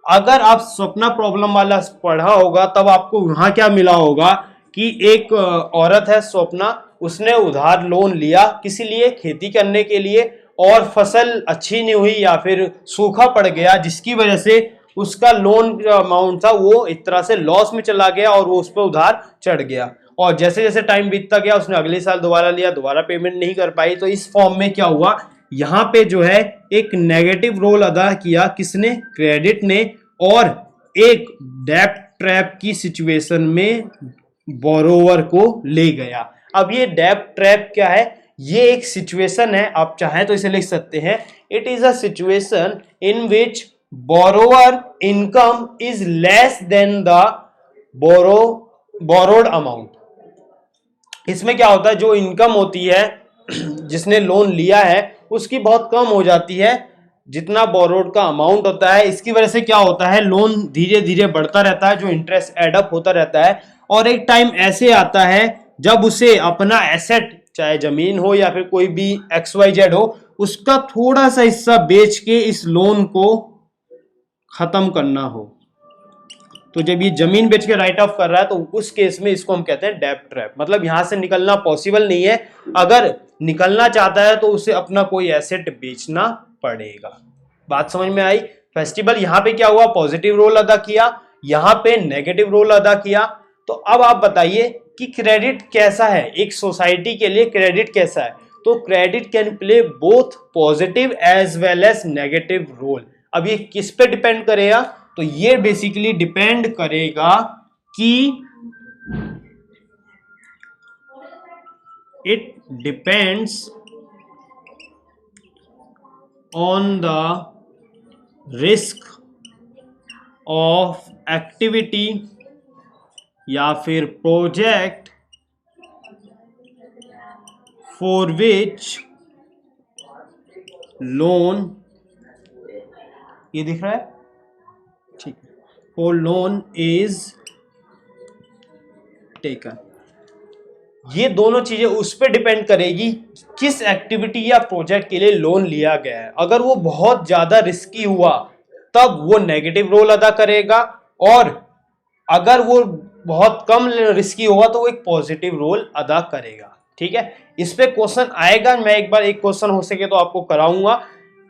अगर आप स्वप्ना प्रॉब्लम वाला पढ़ा होगा तब आपको वहां क्या मिला होगा कि एक औरत है स्वप्ना, उसने उधार लोन लिया किसी लिए, खेती करने के लिए, और फसल अच्छी नहीं हुई या फिर सूखा पड़ गया जिसकी वजह से उसका लोन जो अमाउंट था वो एक तरह से लॉस में चला गया और वो उस पर उधार चढ़ गया। और जैसे जैसे टाइम बीतता गया उसने अगले साल दोबारा लिया, दोबारा पेमेंट नहीं कर पाई, तो इस फॉर्म में क्या हुआ, यहाँ पे जो है एक नेगेटिव रोल अदा किया किसने, क्रेडिट ने, और एक डेब्ट ट्रैप की सिचुएशन में बोरोवर को ले गया। अब ये डेब्ट ट्रैप क्या है, ये एक सिचुएशन है, आप चाहें तो इसे लिख सकते हैं, it is a situation in which borrower income is less than the borrowed amount. इसमें क्या होता है, जो इनकम होती है जिसने लोन लिया है उसकी बहुत कम हो जाती है जितना बोरोड का अमाउंट होता है। इसकी वजह से क्या होता है, लोन धीरे धीरे बढ़ता रहता है, जो इंटरेस्ट एडअप होता रहता है, और एक टाइम ऐसे आता है जब उसे अपना एसेट, चाहे जमीन हो या फिर कोई भी XYZ हो, उसका थोड़ा सा हिस्सा बेच के इस लोन को खत्म करना हो। तो जब ये जमीन बेच के राइट ऑफ कर रहा है तो उस केस में इसको हम कहते हैं डेब्ट ट्रैप। मतलब यहां से निकलना पॉसिबल नहीं है, अगर निकलना चाहता है तो उसे अपना कोई एसेट बेचना पड़ेगा। बात समझ में आई। फेस्टिवल यहां पे क्या हुआ, पॉजिटिव रोल अदा किया, यहां पे नेगेटिव रोल अदा किया। तो अब आप बताइए कि क्रेडिट कैसा है, एक सोसाइटी के लिए क्रेडिट कैसा है। तो credit can play both positive as well as negative role. अब ये किस पे डिपेंड करेगा, तो ये बेसिकली डिपेंड करेगा कि it depends on the risk of activity या फिर प्रोजेक्ट फॉर विच लोन, ये दिख रहा है ठीक है, फॉर लोन इज टेकन। ये दोनों चीजें उस पर डिपेंड करेगी किस एक्टिविटी या प्रोजेक्ट के लिए लोन लिया गया है। अगर वो बहुत ज्यादा रिस्की हुआ तब वो नेगेटिव रोल अदा करेगा, और अगर वो बहुत कम रिस्की होगा तो वो एक पॉजिटिव रोल अदा करेगा। ठीक है, इस पे क्वेश्चन आएगा, मैं एक बार एक क्वेश्चन हो सके तो आपको कराऊंगा।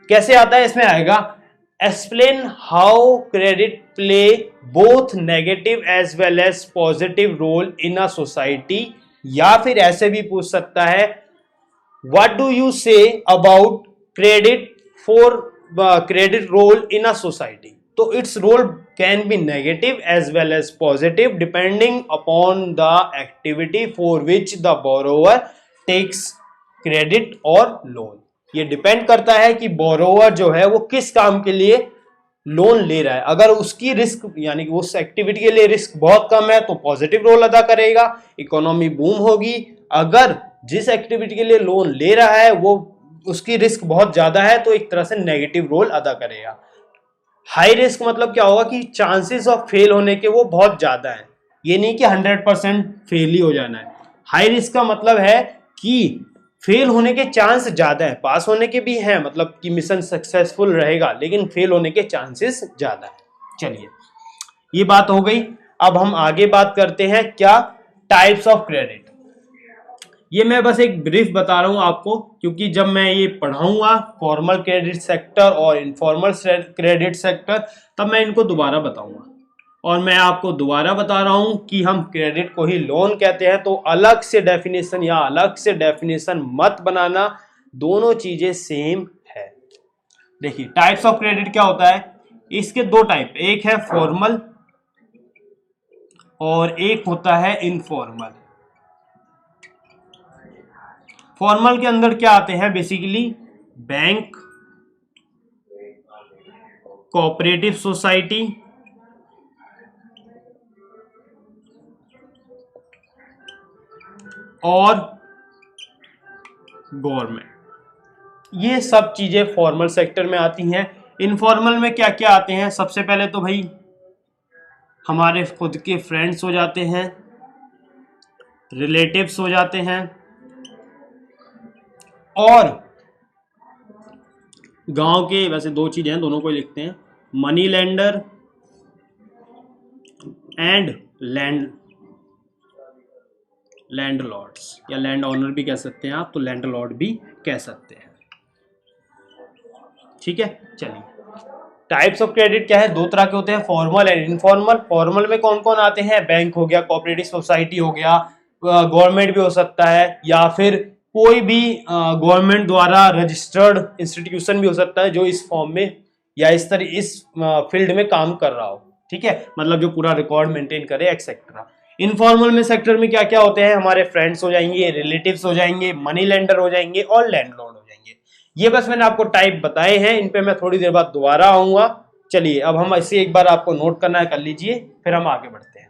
कैसे आता है, इसमें आएगा explain how credit play both negative as well as positive role in a society, या फिर ऐसे भी पूछ सकता है what do you say about credit role in a society. तो it's role can be negative as well as positive depending upon the activity for which the borrower takes credit और loan. ये डिपेंड करता है कि borrower जो है वो किस काम के लिए लोन ले रहा है। अगर उसकी रिस्क यानी कि उस एक्टिविटी के लिए रिस्क बहुत कम है तो पॉजिटिव रोल अदा करेगा, इकोनॉमी बूम होगी। अगर जिस एक्टिविटी के लिए लोन ले रहा है वो उसकी रिस्क बहुत ज्यादा है तो एक तरह से नेगेटिव रोल अदा करेगा। हाई रिस्क मतलब क्या होगा कि चांसेस ऑफ फेल होने के वो बहुत ज्यादा है, ये नहीं कि 100% फेल ही हो जाना है। हाई रिस्क का मतलब है कि फेल होने के चांस ज्यादा है, पास होने के भी हैं, मतलब कि मिशन सक्सेसफुल रहेगा, लेकिन फेल होने के चांसेस ज्यादा है। चलिए ये बात हो गई। अब हम आगे बात करते हैं क्या, टाइप्स ऑफ क्रेडिट। ये मैं बस एक ब्रीफ बता रहा हूं आपको, क्योंकि जब मैं ये पढ़ाऊंगा फॉर्मल क्रेडिट सेक्टर और इनफॉर्मल क्रेडिट सेक्टर तब मैं इनको दोबारा बताऊंगा। और मैं आपको दोबारा बता रहा हूं कि हम क्रेडिट को ही लोन कहते हैं, तो अलग से डेफिनेशन या अलग से डेफिनेशन मत बनाना। दोनों चीजें सेम है। देखिए टाइप्स ऑफ क्रेडिट क्या होता है, इसके दो टाइप, एक है फॉर्मल और एक होता है इनफॉर्मल। फॉर्मल के अंदर क्या आते हैं बेसिकली, बैंक, कोऑपरेटिव सोसाइटी और गवर्नमेंट, ये सब चीजें फॉर्मल सेक्टर में आती हैं। इनफॉर्मल में क्या क्या आते हैं, सबसे पहले तो भाई हमारे खुद के फ्रेंड्स हो जाते हैं, रिलेटिव्स हो जाते हैं, और गांव के, वैसे दो चीजें हैं दोनों को लिखते हैं, मनी लेंडर एंड लैंडलॉर्ड्स, या लैंड ऑनर भी कह सकते हैं आप, तो लैंडलॉर्ड भी कह सकते हैं। ठीक है, चलिए टाइप्स ऑफ क्रेडिट क्या है, दो तरह के होते हैं, फॉर्मल एंड इनफॉर्मल। फॉर्मल में कौन कौन आते हैं, बैंक हो गया, कोऑपरेटिव सोसाइटी हो गया, गवर्नमेंट भी हो सकता है, या फिर कोई भी गवर्नमेंट द्वारा रजिस्टर्ड इंस्टीट्यूशन भी हो सकता है जो इस फॉर्म में या इस फील्ड में काम कर रहा हो। ठीक है, मतलब जो पूरा रिकॉर्ड मेंटेन करे एक्सेट्रा। इनफॉर्मल में सेक्टर में क्या क्या होते हैं, हमारे फ्रेंड्स हो जाएंगे, रिलेटिव्स हो जाएंगे, मनी लेंडर हो जाएंगे और लैंडलॉर्ड हो जाएंगे। ये बस मैंने आपको टाइप बताए हैं, इन पे मैं थोड़ी देर बाद दोबारा आऊंगा। चलिए अब हम इसे एक बार आपको नोट करना है, कर लीजिए, फिर हम आगे बढ़ते हैं।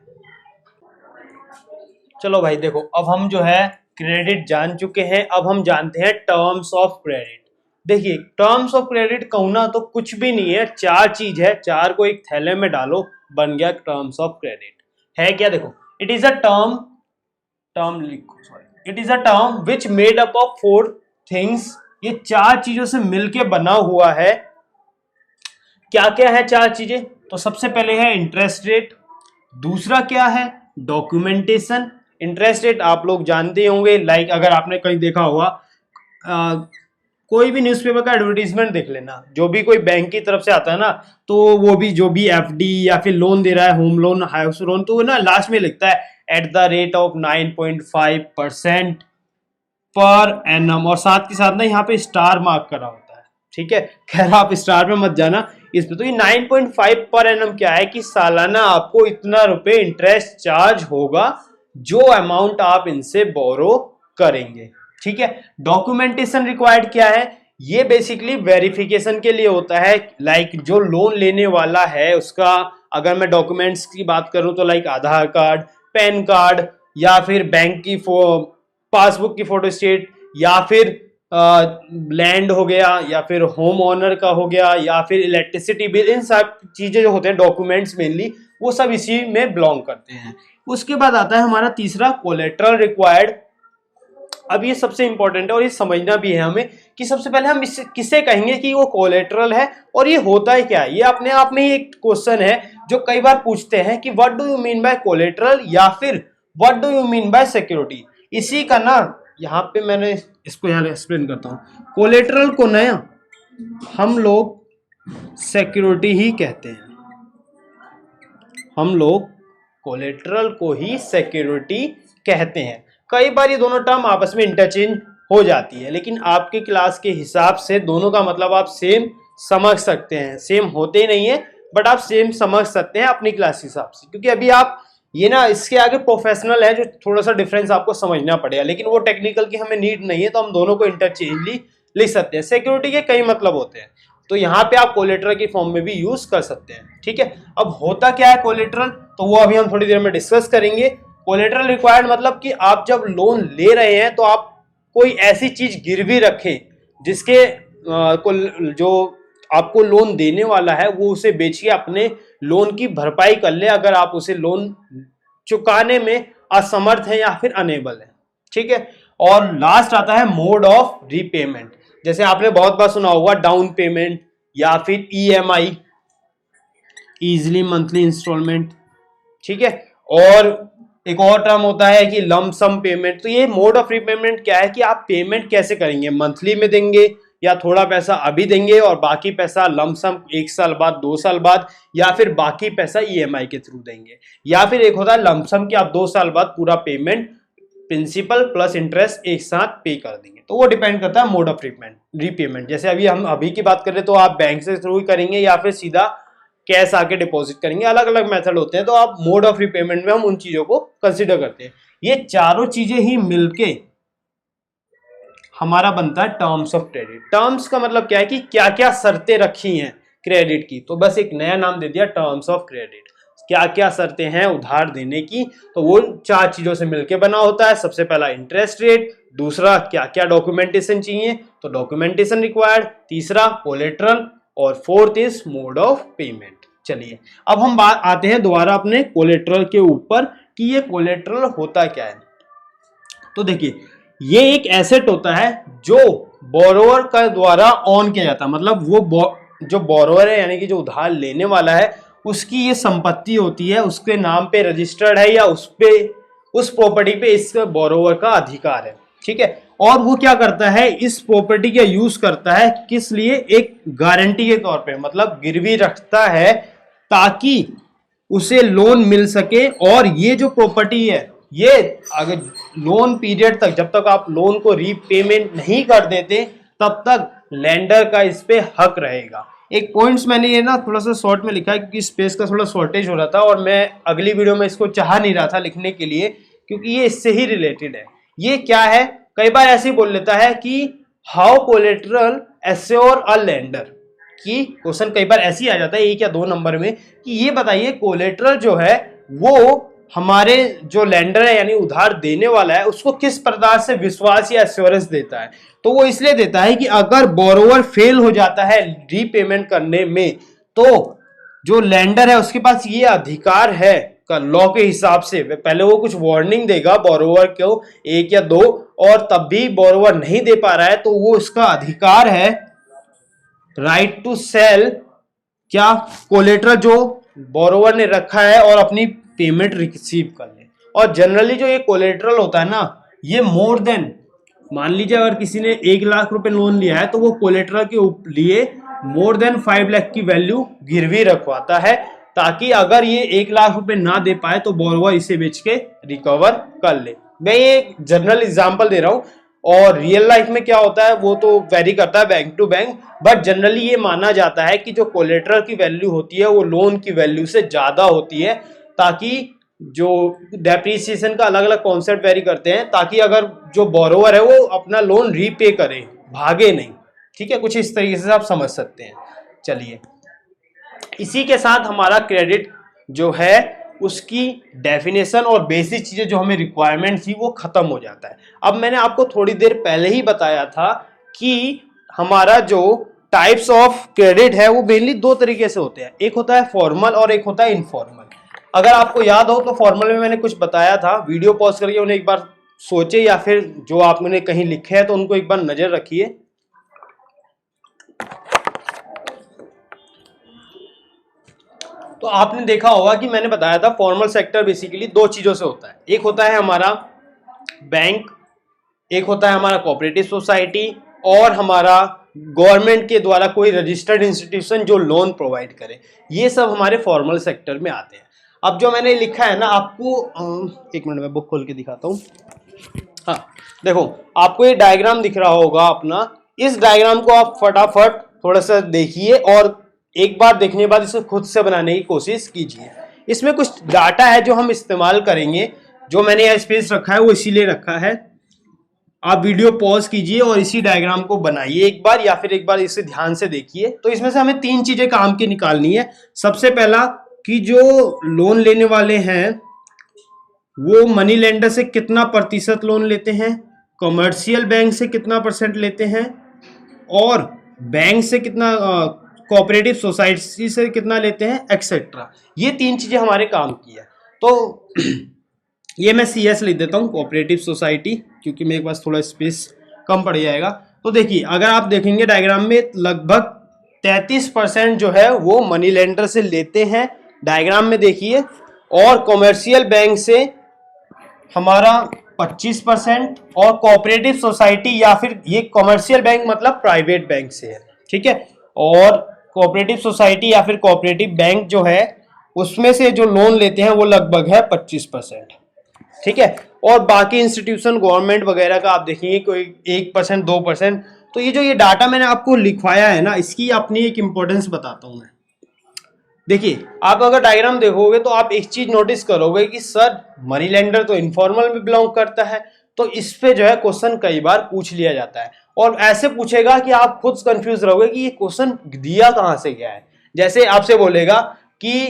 चलो भाई देखो, अब हम जो है क्रेडिट जान चुके हैं, अब हम जानते हैं टर्म्स ऑफ क्रेडिट। देखिए टर्म्स ऑफ क्रेडिट कहूँ ना तो कुछ भी नहीं है, चार चीज है, चार को एक थैले में डालो, बन गया टर्म्स ऑफ क्रेडिट। है क्या, देखो इट इज अ टर्म लिखो, sorry, it is a term which made up of four things. ये चार चीजों से मिलके बना हुआ है। क्या क्या है चार चीजें, तो सबसे पहले है इंटरेस्ट रेट, दूसरा क्या है डॉक्यूमेंटेशन। इंटरेस्ट रेट आप लोग जानते होंगे, लाइक अगर आपने कहीं देखा होगा, कोई भी न्यूज़पेपर का एडवर्टीजमेंट देख लेना, जो भी कोई बैंक की तरफ से आता है ना, तो वो भी जो भी एफडी या फिर लोन दे रहा है, होम लोन, हाउस लोन, तो ना लास्ट में लिखता है at the rate of 9.5% per annum, और साथ के साथ ना यहाँ पे स्टार मार्क करा होता है। ठीक है, खैर आप स्टार पे मत जाना इस पे। तो ये 9.5 पर एनम क्या है कि सालाना आपको इतना रुपए इंटरेस्ट चार्ज होगा जो अमाउंट आप इनसे बोरो करेंगे। ठीक है, डॉक्यूमेंटेशन रिक्वायर्ड क्या है, ये बेसिकली वेरिफिकेशन के लिए होता है, लाइक जो लोन लेने वाला है उसका, अगर मैं डॉक्यूमेंट्स की बात करूं तो लाइक आधार कार्ड, पैन कार्ड, या फिर बैंक की पासबुक की फोटो स्टेट, या फिर लैंड हो गया, या फिर होम ओनर का हो गया, या फिर इलेक्ट्रिसिटी बिल, इन सब चीजें जो होते हैं डॉक्यूमेंट्स मेनली वो सब इसी में बिलोंग करते हैं। उसके बाद आता है हमारा तीसरा कोलेट्रल रिक्वायर्ड। अब ये सबसे इंपॉर्टेंट है और ये समझना भी है हमें कि सबसे पहले हम इसे किसे कहेंगे कि वो कोलेट्रल है और ये होता है क्या। ये अपने आप में ही एक क्वेश्चन है जो कई बार पूछते हैं कि what do you mean by collateral या फिर what do you mean by security. इसी का ना यहाँ पे मैंने इसको यहाँ एक्सप्लेन करता हूँ। कोलेट्रल को नया हम लोग सिक्योरिटी ही कहते हैं, हम लोग कोलेट्रल को ही सिक्योरिटी कहते हैं। कई बार ये दोनों टर्म आपस में इंटरचेंज हो जाती है, लेकिन आपके क्लास के हिसाब से दोनों का मतलब आप सेम समझ सकते हैं। सेम होते ही नहीं है बट आप सेम समझ सकते हैं अपनी क्लास के हिसाब से, क्योंकि अभी आप ये ना इसके आगे प्रोफेशनल है जो थोड़ा सा डिफरेंस आपको समझना पड़ेगा, लेकिन वो टेक्निकल की हमें नीड नहीं है, तो हम दोनों को इंटरचेंजली लिख सकते हैं। सिक्योरिटी के कई मतलब होते हैं, तो यहाँ पे आप कोलेट्रल की फॉर्म में भी यूज कर सकते हैं। ठीक है, अब होता क्या है कोलेट्रल, तो वो अभी हम थोड़ी देर में डिस्कस करेंगे। कोलेट्रल रिक्वायर्ड मतलब कि आप जब लोन ले रहे हैं तो आप कोई ऐसी चीज गिरवी रखें जिसके जो आपको लोन देने वाला है वो उसे बेच के अपने लोन की भरपाई कर ले, अगर आप उसे लोन चुकाने में असमर्थ है या फिर अनेबल है। ठीक है, और लास्ट आता है मोड ऑफ रीपेमेंट। जैसे आपने बहुत बार सुना होगा डाउन पेमेंट या फिर ईएमआई, इजीली मंथली इंस्टॉलमेंट। ठीक है, और एक और टर्म होता है कि लम सम पेमेंट। तो ये मोड ऑफ रीपेमेंट क्या है कि आप पेमेंट कैसे करेंगे, मंथली में देंगे या थोड़ा पैसा अभी देंगे और बाकी पैसा लमसम 1 साल बाद, 2 साल बाद, या फिर बाकी पैसा ईएमआई के थ्रू देंगे, या फिर एक होता है लमसम कि आप 2 साल बाद पूरा पेमेंट प्रिंसिपल प्लस इंटरेस्ट एक साथ पे कर देंगे। तो वो डिपेंड करता है मोड ऑफ रीपेमेंट। जैसे अभी हम अभी की बात करें तो आप बैंक से थ्रू ही करेंगे या फिर सीधा कैश आके डिपॉजिट करेंगे, अलग अलग मेथड होते हैं। तो आप मोड ऑफ रीपेमेंट में हम उन चीजों को कंसिडर करते हैं। ये चारों चीजें ही मिलके हमारा बनता है टर्म्स ऑफ क्रेडिट। टर्म्स का मतलब क्या है कि क्या क्या शर्तें रखी हैं क्रेडिट की, तो बस एक नया नाम दे दिया टर्म्स ऑफ क्रेडिट। क्या क्या शर्तें हैं उधार देने की, तो वो 4 चीजों से मिलके बना होता है। सबसे पहला इंटरेस्ट रेट, दूसरा क्या क्या डॉक्यूमेंटेशन चाहिए, तो डॉक्यूमेंटेशन रिक्वायर्ड, तीसरा कोलेट्रल, और fourth is mode of payment. चलिए अब हम बात आते हैं दोबारा अपने कोलेट्रल के ऊपर कि ये कोलेट्रल होता क्या है। तो देखिए ये एक एसेट होता है जो बोरोवर का द्वारा ऑन किया जाता है, मतलब वो जो बोरोवर है यानी कि जो उधार लेने वाला है उसकी ये संपत्ति होती है, उसके नाम पे रजिस्टर्ड है या उस प्रॉपर्टी पे इस बोरोवर का अधिकार है, ठीक है। और वो क्या करता है, इस प्रॉपर्टी का यूज करता है किस लिए, एक गारंटी के तौर पे, मतलब गिरवी रखता है ताकि उसे लोन मिल सके। और ये जो प्रॉपर्टी है ये अगर लोन पीरियड तक, जब तक आप लोन को रीपेमेंट नहीं कर देते तब तक लेंडर का इस पे हक रहेगा। एक पॉइंट्स मैंने ये ना थोड़ा सा शॉर्ट में लिखा है क्योंकि स्पेस का थोड़ा शॉर्टेज हो रहा था और मैं अगली वीडियो में इसको चाह नहीं रहा था लिखने के लिए क्योंकि ये इससे ही रिलेटेड है। ये क्या है, कई बार ऐसे ही बोल लेता है कि how collateral assure a lender, कि क्वेश्चन कई बार ऐसे ही आ जाता है 1 या 2 नंबर में कि ये बताइए कोलेट्रल जो है वो हमारे जो लेंडर है यानी उधार देने वाला है उसको किस प्रकार से विश्वास या एश्योरेंस देता है। तो वो इसलिए देता है कि अगर बोरोवर फेल हो जाता है रीपेमेंट करने में तो जो लेंडर है उसके पास ये अधिकार है का लॉ के हिसाब से, पहले वो कुछ वार्निंग देगा बोरोवर को 1 या 2 और तब भी बोरोवर नहीं दे पा रहा है तो वो इसका अधिकार है राइट टू सेल क्या कोलेट्रल जो बोरोवर ने रखा है और अपनी पेमेंट रिसीव कर ले। और जनरली जो ये कोलेट्रल होता है ना ये मोर देन, मान लीजिए अगर किसी ने 1 लाख रुपए लोन लिया है तो वो कोलेट्रल के लिए मोर देन 5 लाख की वैल्यू गिरवी रखवाता है ताकि अगर ये 1 लाख रुपए ना दे पाए तो बोरोवर इसे बेच के रिकवर कर ले। मैं ये जनरल एग्जांपल दे रहा हूं और रियल लाइफ में क्या होता है वो तो वेरी करता है bank to bank, but generally ये माना जाता है कि जो कोलेट्रल की वैल्यू होती है वो लोन की वैल्यू से ज्यादा होती है ताकि जो डेप्रिसिएशन का अलग अलग कॉन्सेप्ट वेरी करते हैं ताकि अगर जो बोरोवर है वो अपना लोन रीपे करे, भागे नहीं, ठीक है। कुछ इस तरीके से आप समझ सकते हैं। चलिए इसी के साथ हमारा क्रेडिट जो है उसकी डेफिनेशन और बेसिक चीजें जो हमें रिक्वायरमेंट थी वो खत्म हो जाता है। अब मैंने आपको थोड़ी देर पहले ही बताया था कि हमारा जो टाइप्स ऑफ क्रेडिट है वो मेनली 2 तरीके से होते हैं, एक होता है फॉर्मल और एक होता है इनफॉर्मल। अगर आपको याद हो तो फॉर्मल में मैंने कुछ बताया था, वीडियो पॉज करके उन्हें एक बार सोचे या फिर जो आपने कहीं लिखे हैं तो उनको एक बार नजर रखिए। तो आपने देखा होगा कि मैंने बताया था फॉर्मल सेक्टर बेसिकली 2 चीजों से होता है, एक होता है हमारा बैंक, एक होता है हमारा कोऑपरेटिव सोसाइटी और हमारा गवर्नमेंट के द्वारा कोई रजिस्टर्ड इंस्टीट्यूशन जो लोन प्रोवाइड करे। ये सब हमारे फॉर्मल सेक्टर में आते हैं। अब जो मैंने लिखा है ना आपको 1 मिनट में बुक खोल के दिखाता हूँ। हाँ देखो आपको ये डायग्राम दिख रहा होगा अपना, इस डायग्राम को आप फटाफट थोड़ा सा देखिए और एक बार देखने के बाद इसे खुद से बनाने की कोशिश कीजिए। इसमें कुछ डाटा है जो हम इस्तेमाल करेंगे, जो मैंने यह स्पेस रखा है वो इसीलिए रखा है। आप वीडियो पॉज कीजिए और इसी डायग्राम को बनाइए एक बार या फिर एक बार इसे ध्यान से देखिए। तो इसमें से हमें 3 चीजें काम की निकालनी है। सबसे पहला कि जो लोन लेने वाले हैं वो मनी लेंडर से कितना प्रतिशत लोन लेते हैं, कमर्शियल बैंक से कितना % लेते हैं और बैंक से कितना, कोऑपरेटिव सोसाइटी से कितना लेते हैं, एक्सेट्रा। ये 3 चीजें हमारे काम की है। तो ये मैं CS लिख देता हूँ कोऑपरेटिव सोसाइटी क्योंकि मेरे पास थोड़ा स्पेस कम पड़ जाएगा। तो देखिए अगर आप देखेंगे डायग्राम में लगभग 33% जो है वो मनी लेंडर से लेते हैं, डायग्राम में देखिए, और कॉमर्शियल बैंक से हमारा 25% और कोऑपरेटिव सोसाइटी या फिर ये कॉमर्शियल बैंक मतलब प्राइवेट बैंक से है, ठीक है, और कोऑपरेटिव सोसाइटी या फिर कोऑपरेटिव बैंक जो है उसमें से जो लोन लेते हैं वो लगभग है 25%। ठीक है। और बाकी इंस्टीट्यूशन गवर्नमेंट वगैरह का आप देखेंगे कोई 1% 2%। तो ये डाटा मैंने आपको लिखवाया है ना, इसकी अपनी एक इंपॉर्टेंस बताता हूं मैं। देखिए, आप अगर डायग्राम देखोगे तो आप एक चीज नोटिस करोगे कि सर मनी लेंडर तो इनफॉर्मल में बिलोंग करता है, तो इस पे जो है क्वेश्चन कई बार पूछ लिया जाता है और ऐसे पूछेगा कि आप खुद कंफ्यूज रहोगे कि ये क्वेश्चन दिया कहां से गया है। जैसे आपसे बोलेगा कि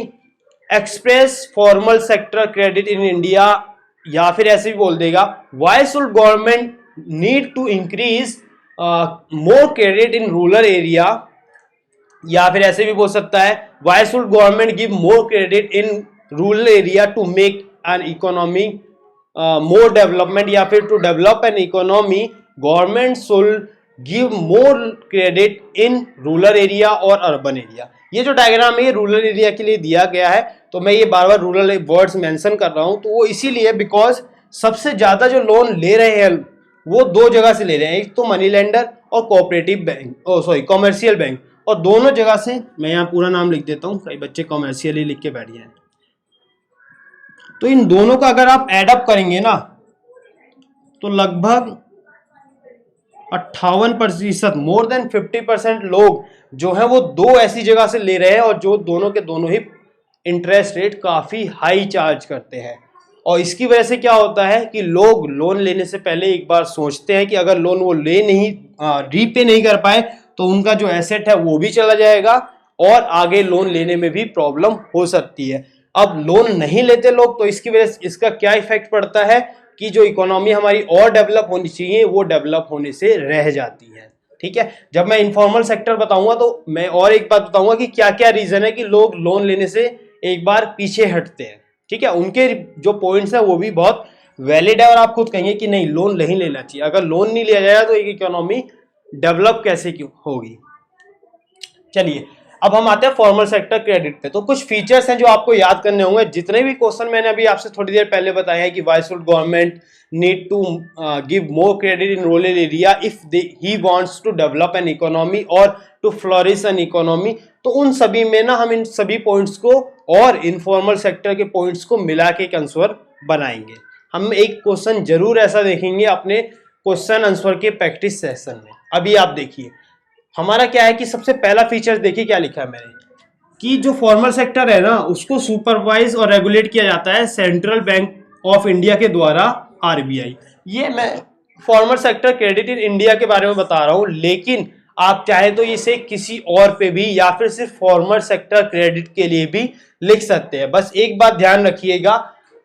express formal sector credit in India, या फिर ऐसे भी बोल देगा why should government need to increase more credit in rural area, या फिर ऐसे भी बोल सकता है why should government give more credit in rural area to make an economy more development, या फिर to develop an economy government should give more credit in rural area और अर्बन एरिया। ये जो डायग्राम है ये रूरल एरिया के लिए दिया गया है, तो मैं ये बार बार रूरल वर्ड्स मेंशन कर रहा हूं, तो वो इसीलिए बिकॉज सबसे ज्यादा जो लोन ले रहे हैं वो दो जगह से ले रहे हैं, एक तो मनी लेंडर और कोऑपरेटिव बैंक, कॉमर्शियल बैंक, और दोनों जगह से। मैं यहाँ पूरा नाम लिख देता हूँ, कई बच्चे कॉमर्शियल ही लिख के बैठ गए। तो इन दोनों का अगर आप एडअप करेंगे ना तो लगभग 58%, मोर देन 50% लोग जो है वो दो ऐसी जगह से ले रहे हैं और जो दोनों के दोनों ही इंटरेस्ट रेट काफी हाई चार्ज करते हैं। और इसकी वजह से क्या होता है कि लोग लोन लेने से पहले एक बार सोचते हैं कि अगर लोन वो रीपे नहीं कर पाए तो उनका जो एसेट है वो भी चला जाएगा और आगे लोन लेने में भी प्रॉब्लम हो सकती है। अब लोन नहीं लेते लोग तो इसकी वजह से इसका क्या इफेक्ट पड़ता है कि जो इकोनॉमी हमारी और डेवलप होनी चाहिए वो डेवलप होने से रह जाती है। ठीक है, जब मैं इनफॉर्मल सेक्टर बताऊंगा तो मैं और एक बात बताऊंगा कि क्या क्या रीजन है कि लोग लोन लेने से एक बार पीछे हटते हैं। ठीक है, उनके जो पॉइंट्स है वो भी बहुत वैलिड है और आप खुद कहेंगे कि नहीं लोन नहीं लेना चाहिए। अगर लोन नहीं लिया जाएगा तो एक इकोनॉमी डेवलप कैसे क्यों होगी। चलिए अब हम आते हैं फॉर्मल सेक्टर क्रेडिट पे। तो कुछ फीचर्स हैं जो आपको याद करने होंगे। जितने भी क्वेश्चन मैंने अभी आपसे थोड़ी देर पहले बताया है कि why should government need to give more credit in rural area if he wants to develop an economy और टू फ्लोरिश एन इकोनॉमी, तो उन सभी में ना हम इन सभी पॉइंट्स को और इनफॉर्मल सेक्टर के पॉइंट्स को मिला के एक आंसर बनाएंगे। हम एक क्वेश्चन जरूर ऐसा देखेंगे अपने क्वेश्चन आंसर के प्रैक्टिस सेशन में। अभी आप देखिए हमारा क्या है कि सबसे पहला फीचर देखिए क्या लिखा है मैंने कि जो फॉर्मल सेक्टर है ना उसको सुपरवाइज और रेगुलेट किया जाता है सेंट्रल बैंक ऑफ इंडिया के द्वारा, आरबीआई। ये मैं formal sector credit in India के बारे में बता रहा हूं, लेकिन आप चाहे तो इसे किसी और पे भी या फिर सिर्फ फॉर्मल सेक्टर क्रेडिट के लिए भी लिख सकते हैं। बस एक बात ध्यान रखिएगा,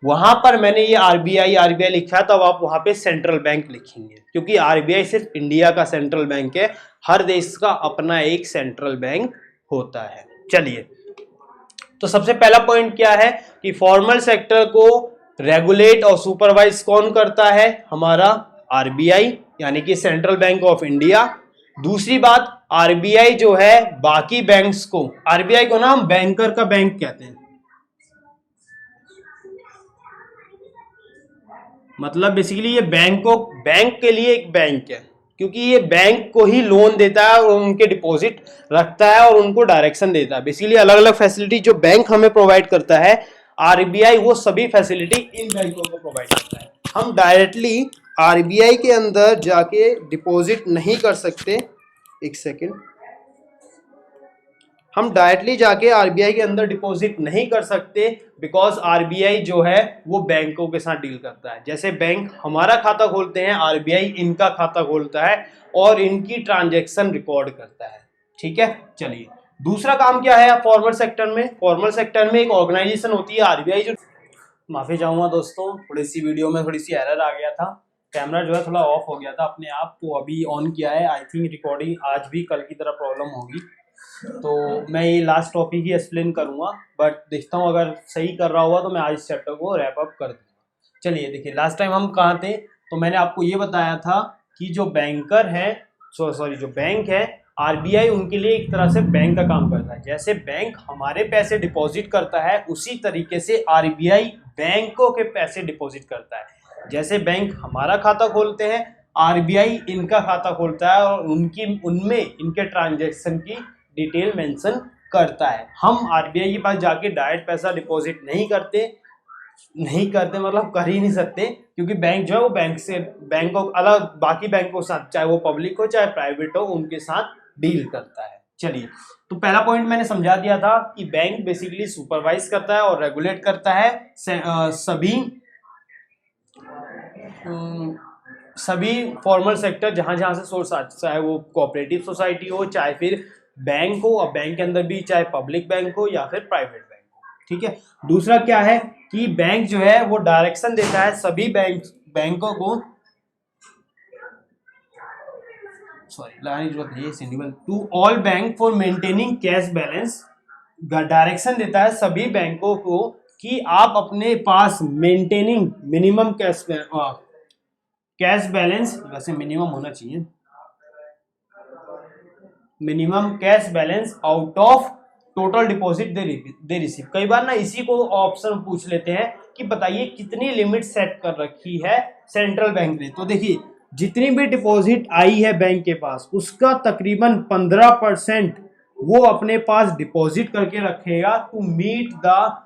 वहां पर मैंने ये आरबीआई लिखा तब आप वहां पे सेंट्रल बैंक लिखेंगे, क्योंकि आरबीआई सिर्फ इंडिया का सेंट्रल बैंक है, हर देश का अपना एक सेंट्रल बैंक होता है। चलिए तो सबसे पहला पॉइंट क्या है कि फॉर्मल सेक्टर को रेगुलेट और सुपरवाइज कौन करता है, हमारा आरबीआई यानी कि सेंट्रल बैंक ऑफ इंडिया। दूसरी बात, आरबीआई जो है बाकी बैंक्स को, आरबीआई को ना हम बैंकर का बैंक कहते हैं, मतलब बेसिकली ये बैंक के लिए एक बैंक है, क्योंकि ये बैंक को ही लोन देता है और उनके डिपॉजिट रखता है और उनको डायरेक्शन देता है। बेसिकली अलग अलग फैसिलिटी जो बैंक हमें प्रोवाइड करता है, आरबीआई वो सभी फैसिलिटी इन बैंकों को प्रोवाइड करता है। हम डायरेक्टली आरबीआई के अंदर जाके डिपॉजिट नहीं कर सकते, एक सेकेंड, हम डायरेक्टली जाके आरबीआई के अंदर डिपॉजिट नहीं कर सकते बिकॉज आरबीआई जो है वो बैंकों के साथ डील करता है। जैसे बैंक हमारा खाता खोलते हैं, आरबीआई इनका खाता खोलता है और इनकी ट्रांजैक्शन रिकॉर्ड करता है। ठीक है, चलिए दूसरा काम क्या है फॉर्मल सेक्टर में। फॉर्मल सेक्टर में एक ऑर्गेनाइजेशन होती है आरबीआई, जो माफी चाहूंगा दोस्तों, थोड़ी सी वीडियो में थोड़ी सी एरर आ गया था, कैमरा जो है थोड़ा ऑफ हो गया था अपने आप, तो अभी ऑन किया है। आई थिंक रिकॉर्डिंग आज भी कल की तरह प्रॉब्लम होगी, तो मैं ये लास्ट टॉपिक ही एक्सप्लेन करूंगा, बट देखता हूँ अगर सही कर रहा हुआ तो मैं आज इस चैप्टर को रैप अप कर दूंगा। चलिए देखिए लास्ट टाइम हम कहाँ थे, तो मैंने आपको ये बताया था कि जो बैंकर है जो बैंक है, आरबीआई उनके लिए एक तरह से बैंक का काम करता है। जैसे बैंक हमारे पैसे डिपॉजिट करता है उसी तरीके से आरबीआई बैंकों के पैसे डिपॉजिट करता है। जैसे बैंक हमारा खाता खोलते हैं, आरबीआई इनका खाता खोलता है और उनमें इनके ट्रांजैक्शन की डिटेल मेंशन करता है। हम आरबीआई के पास जाके डायरेक्ट पैसा डिपॉजिट नहीं करते, नहीं करते मतलब कर ही नहीं सकते, क्योंकि बैंक जो है वो बैंक को अलग बाकी बैंकों के साथ, चाहे वो पब्लिक हो चाहे प्राइवेट हो, उनके साथ डील करता है। चलिए, तो पहला पॉइंट मैंने समझा दिया था कि बैंक बेसिकली सुपरवाइज करता है और रेगुलेट करता है सभी फॉर्मल सेक्टर जहां जहां से सोर्स आता है, चाहे वो कोऑपरेटिव सोसाइटी हो, चाहे फिर बैंक हो, और बैंक के अंदर भी चाहे पब्लिक बैंक हो या फिर प्राइवेट बैंक हो। ठीक है। दूसरा क्या है कि बैंक जो है वो डायरेक्शन देता है सभी बैंकों को, to all bank for maintaining cash balance. Direction देता है सभी बैंकों को कि आप अपने पास मेंटेनिंग मिनिमम कैश बैलेंस, वैसे मिनिमम होना चाहिए, minimum cash balance out of total deposit they receive. कई बार ना इसी को ऑप्शन पूछ लेते हैं कि बताइए कितनी लिमिट सेट कर रखी है सेंट्रल बैंक ने। तो देखिए, जितनी भी डिपॉजिट आई है बैंक के पास उसका तकरीबन 15% वो अपने पास डिपॉजिट करके रखेगा टू मीट द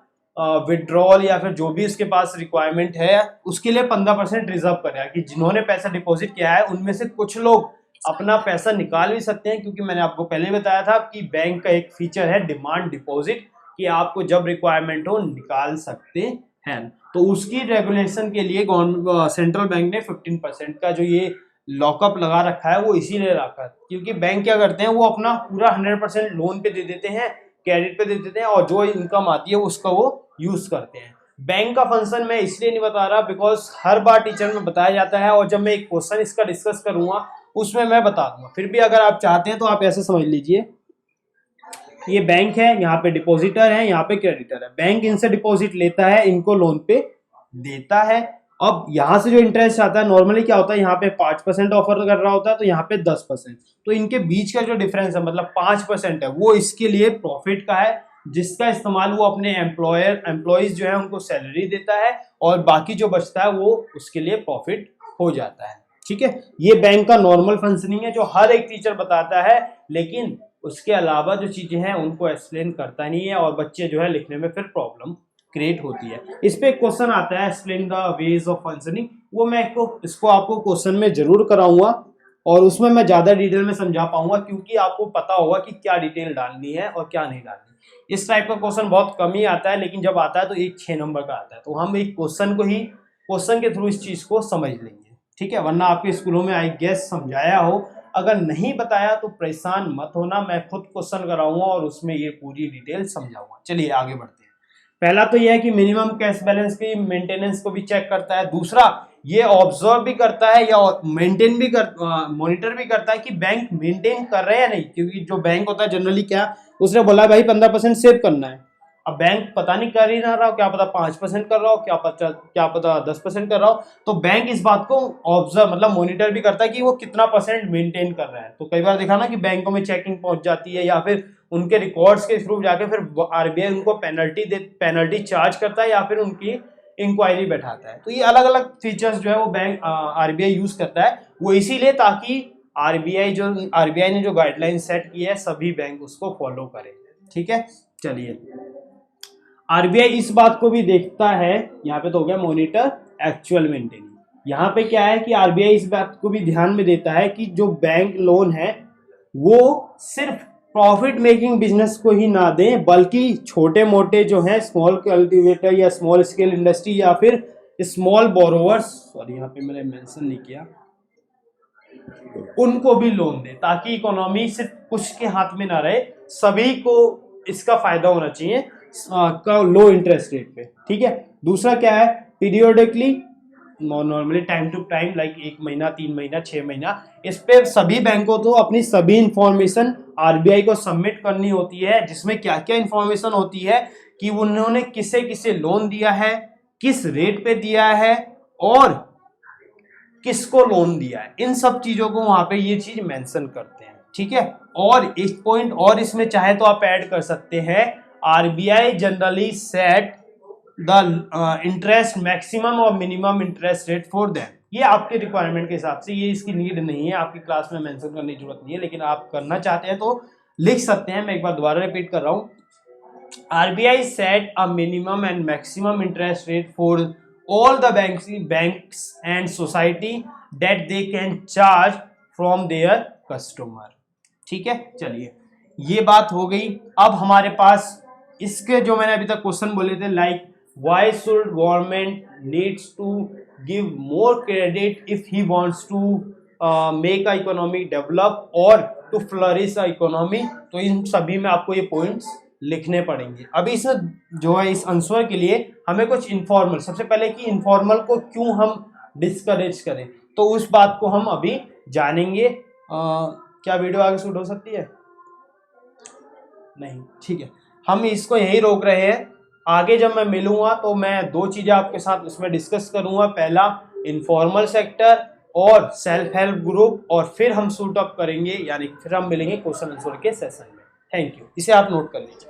विड्रॉल, या फिर जो भी उसके पास रिक्वायरमेंट है उसके लिए 15% रिजर्व करेगा कि जिन्होंने पैसा डिपॉजिट किया है उनमें से कुछ लोग अपना पैसा निकाल भी सकते हैं, क्योंकि मैंने आपको पहले बताया था कि बैंक का एक फीचर है डिमांड डिपॉजिट, कि आपको जब रिक्वायरमेंट हो निकाल सकते हैं। तो उसकी रेगुलेशन के लिए सेंट्रल बैंक ने 15% का जो ये लॉकअप लगा रखा है वो इसीलिए रखा है, क्योंकि बैंक क्या करते हैं वो अपना पूरा 100% लोन पे दे देते हैं, क्रेडिट पे दे देते हैं, और जो इनकम आती है उसका वो यूज करते हैं। बैंक का फंक्शन मैं इसलिए नहीं बता रहा बिकॉज हर बार टीचर में बताया जाता है, और जब मैं एक क्वेश्चन इसका डिस्कस करूंगा उसमें मैं बता दूंगा। फिर भी अगर आप चाहते हैं तो आप ऐसे समझ लीजिए, ये बैंक है, यहाँ पे डिपॉजिटर है, यहाँ पे क्रेडिटर है। बैंक इनसे डिपॉजिट लेता है, इनको लोन पे देता है। अब यहाँ से जो इंटरेस्ट आता है नॉर्मली क्या होता है, यहाँ पे 5% ऑफर कर रहा होता है, तो यहाँ पे 10%, तो इनके बीच का जो डिफरेंस है मतलब 5% है, वो इसके लिए प्रॉफिट का है, जिसका इस्तेमाल वो अपने एम्प्लॉयज जो है उनको सैलरी देता है, और बाकी जो बचता है वो उसके लिए प्रॉफिट हो जाता है। ठीक है, ये बैंक का नॉर्मल फंक्शनिंग है जो हर एक टीचर बताता है, लेकिन उसके अलावा जो चीजें हैं उनको एक्सप्लेन करता नहीं है, और बच्चे जो है लिखने में फिर प्रॉब्लम क्रिएट होती है। इस पे क्वेश्चन आता है explain the ways of functioning, वो मैं इसको आपको क्वेश्चन में जरूर कराऊंगा, और उसमें मैं ज्यादा डिटेल में समझा पाऊंगा, क्योंकि आपको पता होगा कि क्या डिटेल डालनी है और क्या नहीं डालनी। इस टाइप का क्वेश्चन बहुत कम ही आता है, लेकिन जब आता है तो एक 6 नंबर का आता है, तो हम एक क्वेश्चन के थ्रू इस चीज को समझ लेंगे। ठीक है, वरना आपके स्कूलों में आई गेस समझाया हो, अगर नहीं बताया तो परेशान मत होना, मैं खुद क्वेश्चन कराऊंगा और उसमें ये पूरी डिटेल समझाऊंगा। चलिए आगे बढ़ते हैं। पहला तो यह है कि मिनिमम कैश बैलेंस की मेंटेनेंस को भी चेक करता है। दूसरा, ये ऑब्जर्व भी करता है या मॉनिटर भी करता है कि बैंक मेंटेन कर रहे हैं या नहीं, क्योंकि जो बैंक होता है जनरली क्या, उसने बोला भाई 15% सेव करना है, अब बैंक पता नहीं कर ही ना रहा हो, क्या पता 5% कर रहा हो, क्या पता 10% कर रहा हो, तो बैंक इस बात को ऑब्जर्व मतलब मॉनिटर भी करता है कि वो कितना परसेंट मेंटेन कर रहा है। तो कई बार देखा ना कि बैंकों में चेकिंग पहुंच जाती है, या फिर उनके रिकॉर्ड्स के थ्रू जाके फिर आरबीआई उनको पेनल्टी चार्ज करता है, या फिर उनकी इंक्वायरी बैठाता है। तो ये अलग अलग फीचर्स जो है वो बैंक आरबीआई यूज करता है, वो इसीलिए ताकि आरबीआई ने जो गाइडलाइन सेट की है सभी बैंक उसको फॉलो करें। ठीक है, चलिए आरबीआई इस बात को भी देखता है, यहाँ पे तो हो गया मॉनिटर एक्चुअल मेंटेनिंग। यहाँ पे क्या है कि आरबीआई इस बात को भी ध्यान में देता है कि जो बैंक लोन है वो सिर्फ प्रॉफिट मेकिंग बिजनेस को ही ना दें, बल्कि छोटे मोटे जो हैं स्मॉल कल्टीवेटर या स्मॉल स्केल इंडस्ट्री या फिर स्मॉल बोरोवर्स, सॉरी यहाँ पे मैंने मेंशन नहीं किया, उनको भी लोन दे, ताकि इकोनॉमी सिर्फ कुछ के हाथ में ना रहे, सभी को इसका फायदा होना चाहिए का लो इंटरेस्ट रेट पे। ठीक है, दूसरा क्या है, periodically normally time to time like 1 महीना 3 महीना 6 महीना, इस पे सभी बैंकों को अपनी सभी इंफॉर्मेशन आरबीआई को सबमिट करनी होती है, जिसमें क्या क्या इंफॉर्मेशन होती है कि उन्होंने किसे किसे लोन दिया है, किस रेट पे दिया है, और किसको लोन दिया है, इन सब चीजों को वहां पे ये चीज मेंशन करते हैं। ठीक है, और एक पॉइंट और इसमें चाहे तो आप ऐड कर सकते हैं, RBI generally set the interest maximum और minimum interest rate for them. ये आपके रिक्वायरमेंट के हिसाब से, ये इसकी नीड नहीं है, आपकी क्लास में मेंशन करने की जरूरत नहीं है, लेकिन आप करना चाहते हैं तो लिख सकते हैं। मैं एक बार दोबारा रिपीट कर रहा हूं, RBI set a minimum and maximum interest rate for all the banks and society that they can charge from their customer. ठीक है, चलिए ये बात हो गई। अब हमारे पास इसके जो मैंने अभी तक क्वेश्चन बोले थे, like why should government needs to give more credit if he wants to make a economy develop और टू फ्लरिश अ इकोनॉमी, तो इन सभी में आपको ये पॉइंट्स लिखने पड़ेंगे। अभी इस जो है इस आंसर के लिए हमें कुछ इनफॉर्मल, सबसे पहले कि इनफॉर्मल को क्यों हम डिस्करेज करें, तो उस बात को हम अभी जानेंगे। क्या वीडियो आगे शूट हो सकती है? नहीं, ठीक है, हम इसको यहीं रोक रहे हैं। आगे जब मैं मिलूंगा तो मैं दो चीजें आपके साथ उसमें डिस्कस करूंगा, पहला इनफॉर्मल सेक्टर और सेल्फ हेल्प ग्रुप, और फिर हम शूट अप करेंगे, यानी फिर हम मिलेंगे क्वेश्चन आंसर के सेशन में। थैंक यू, इसे आप नोट कर लीजिए।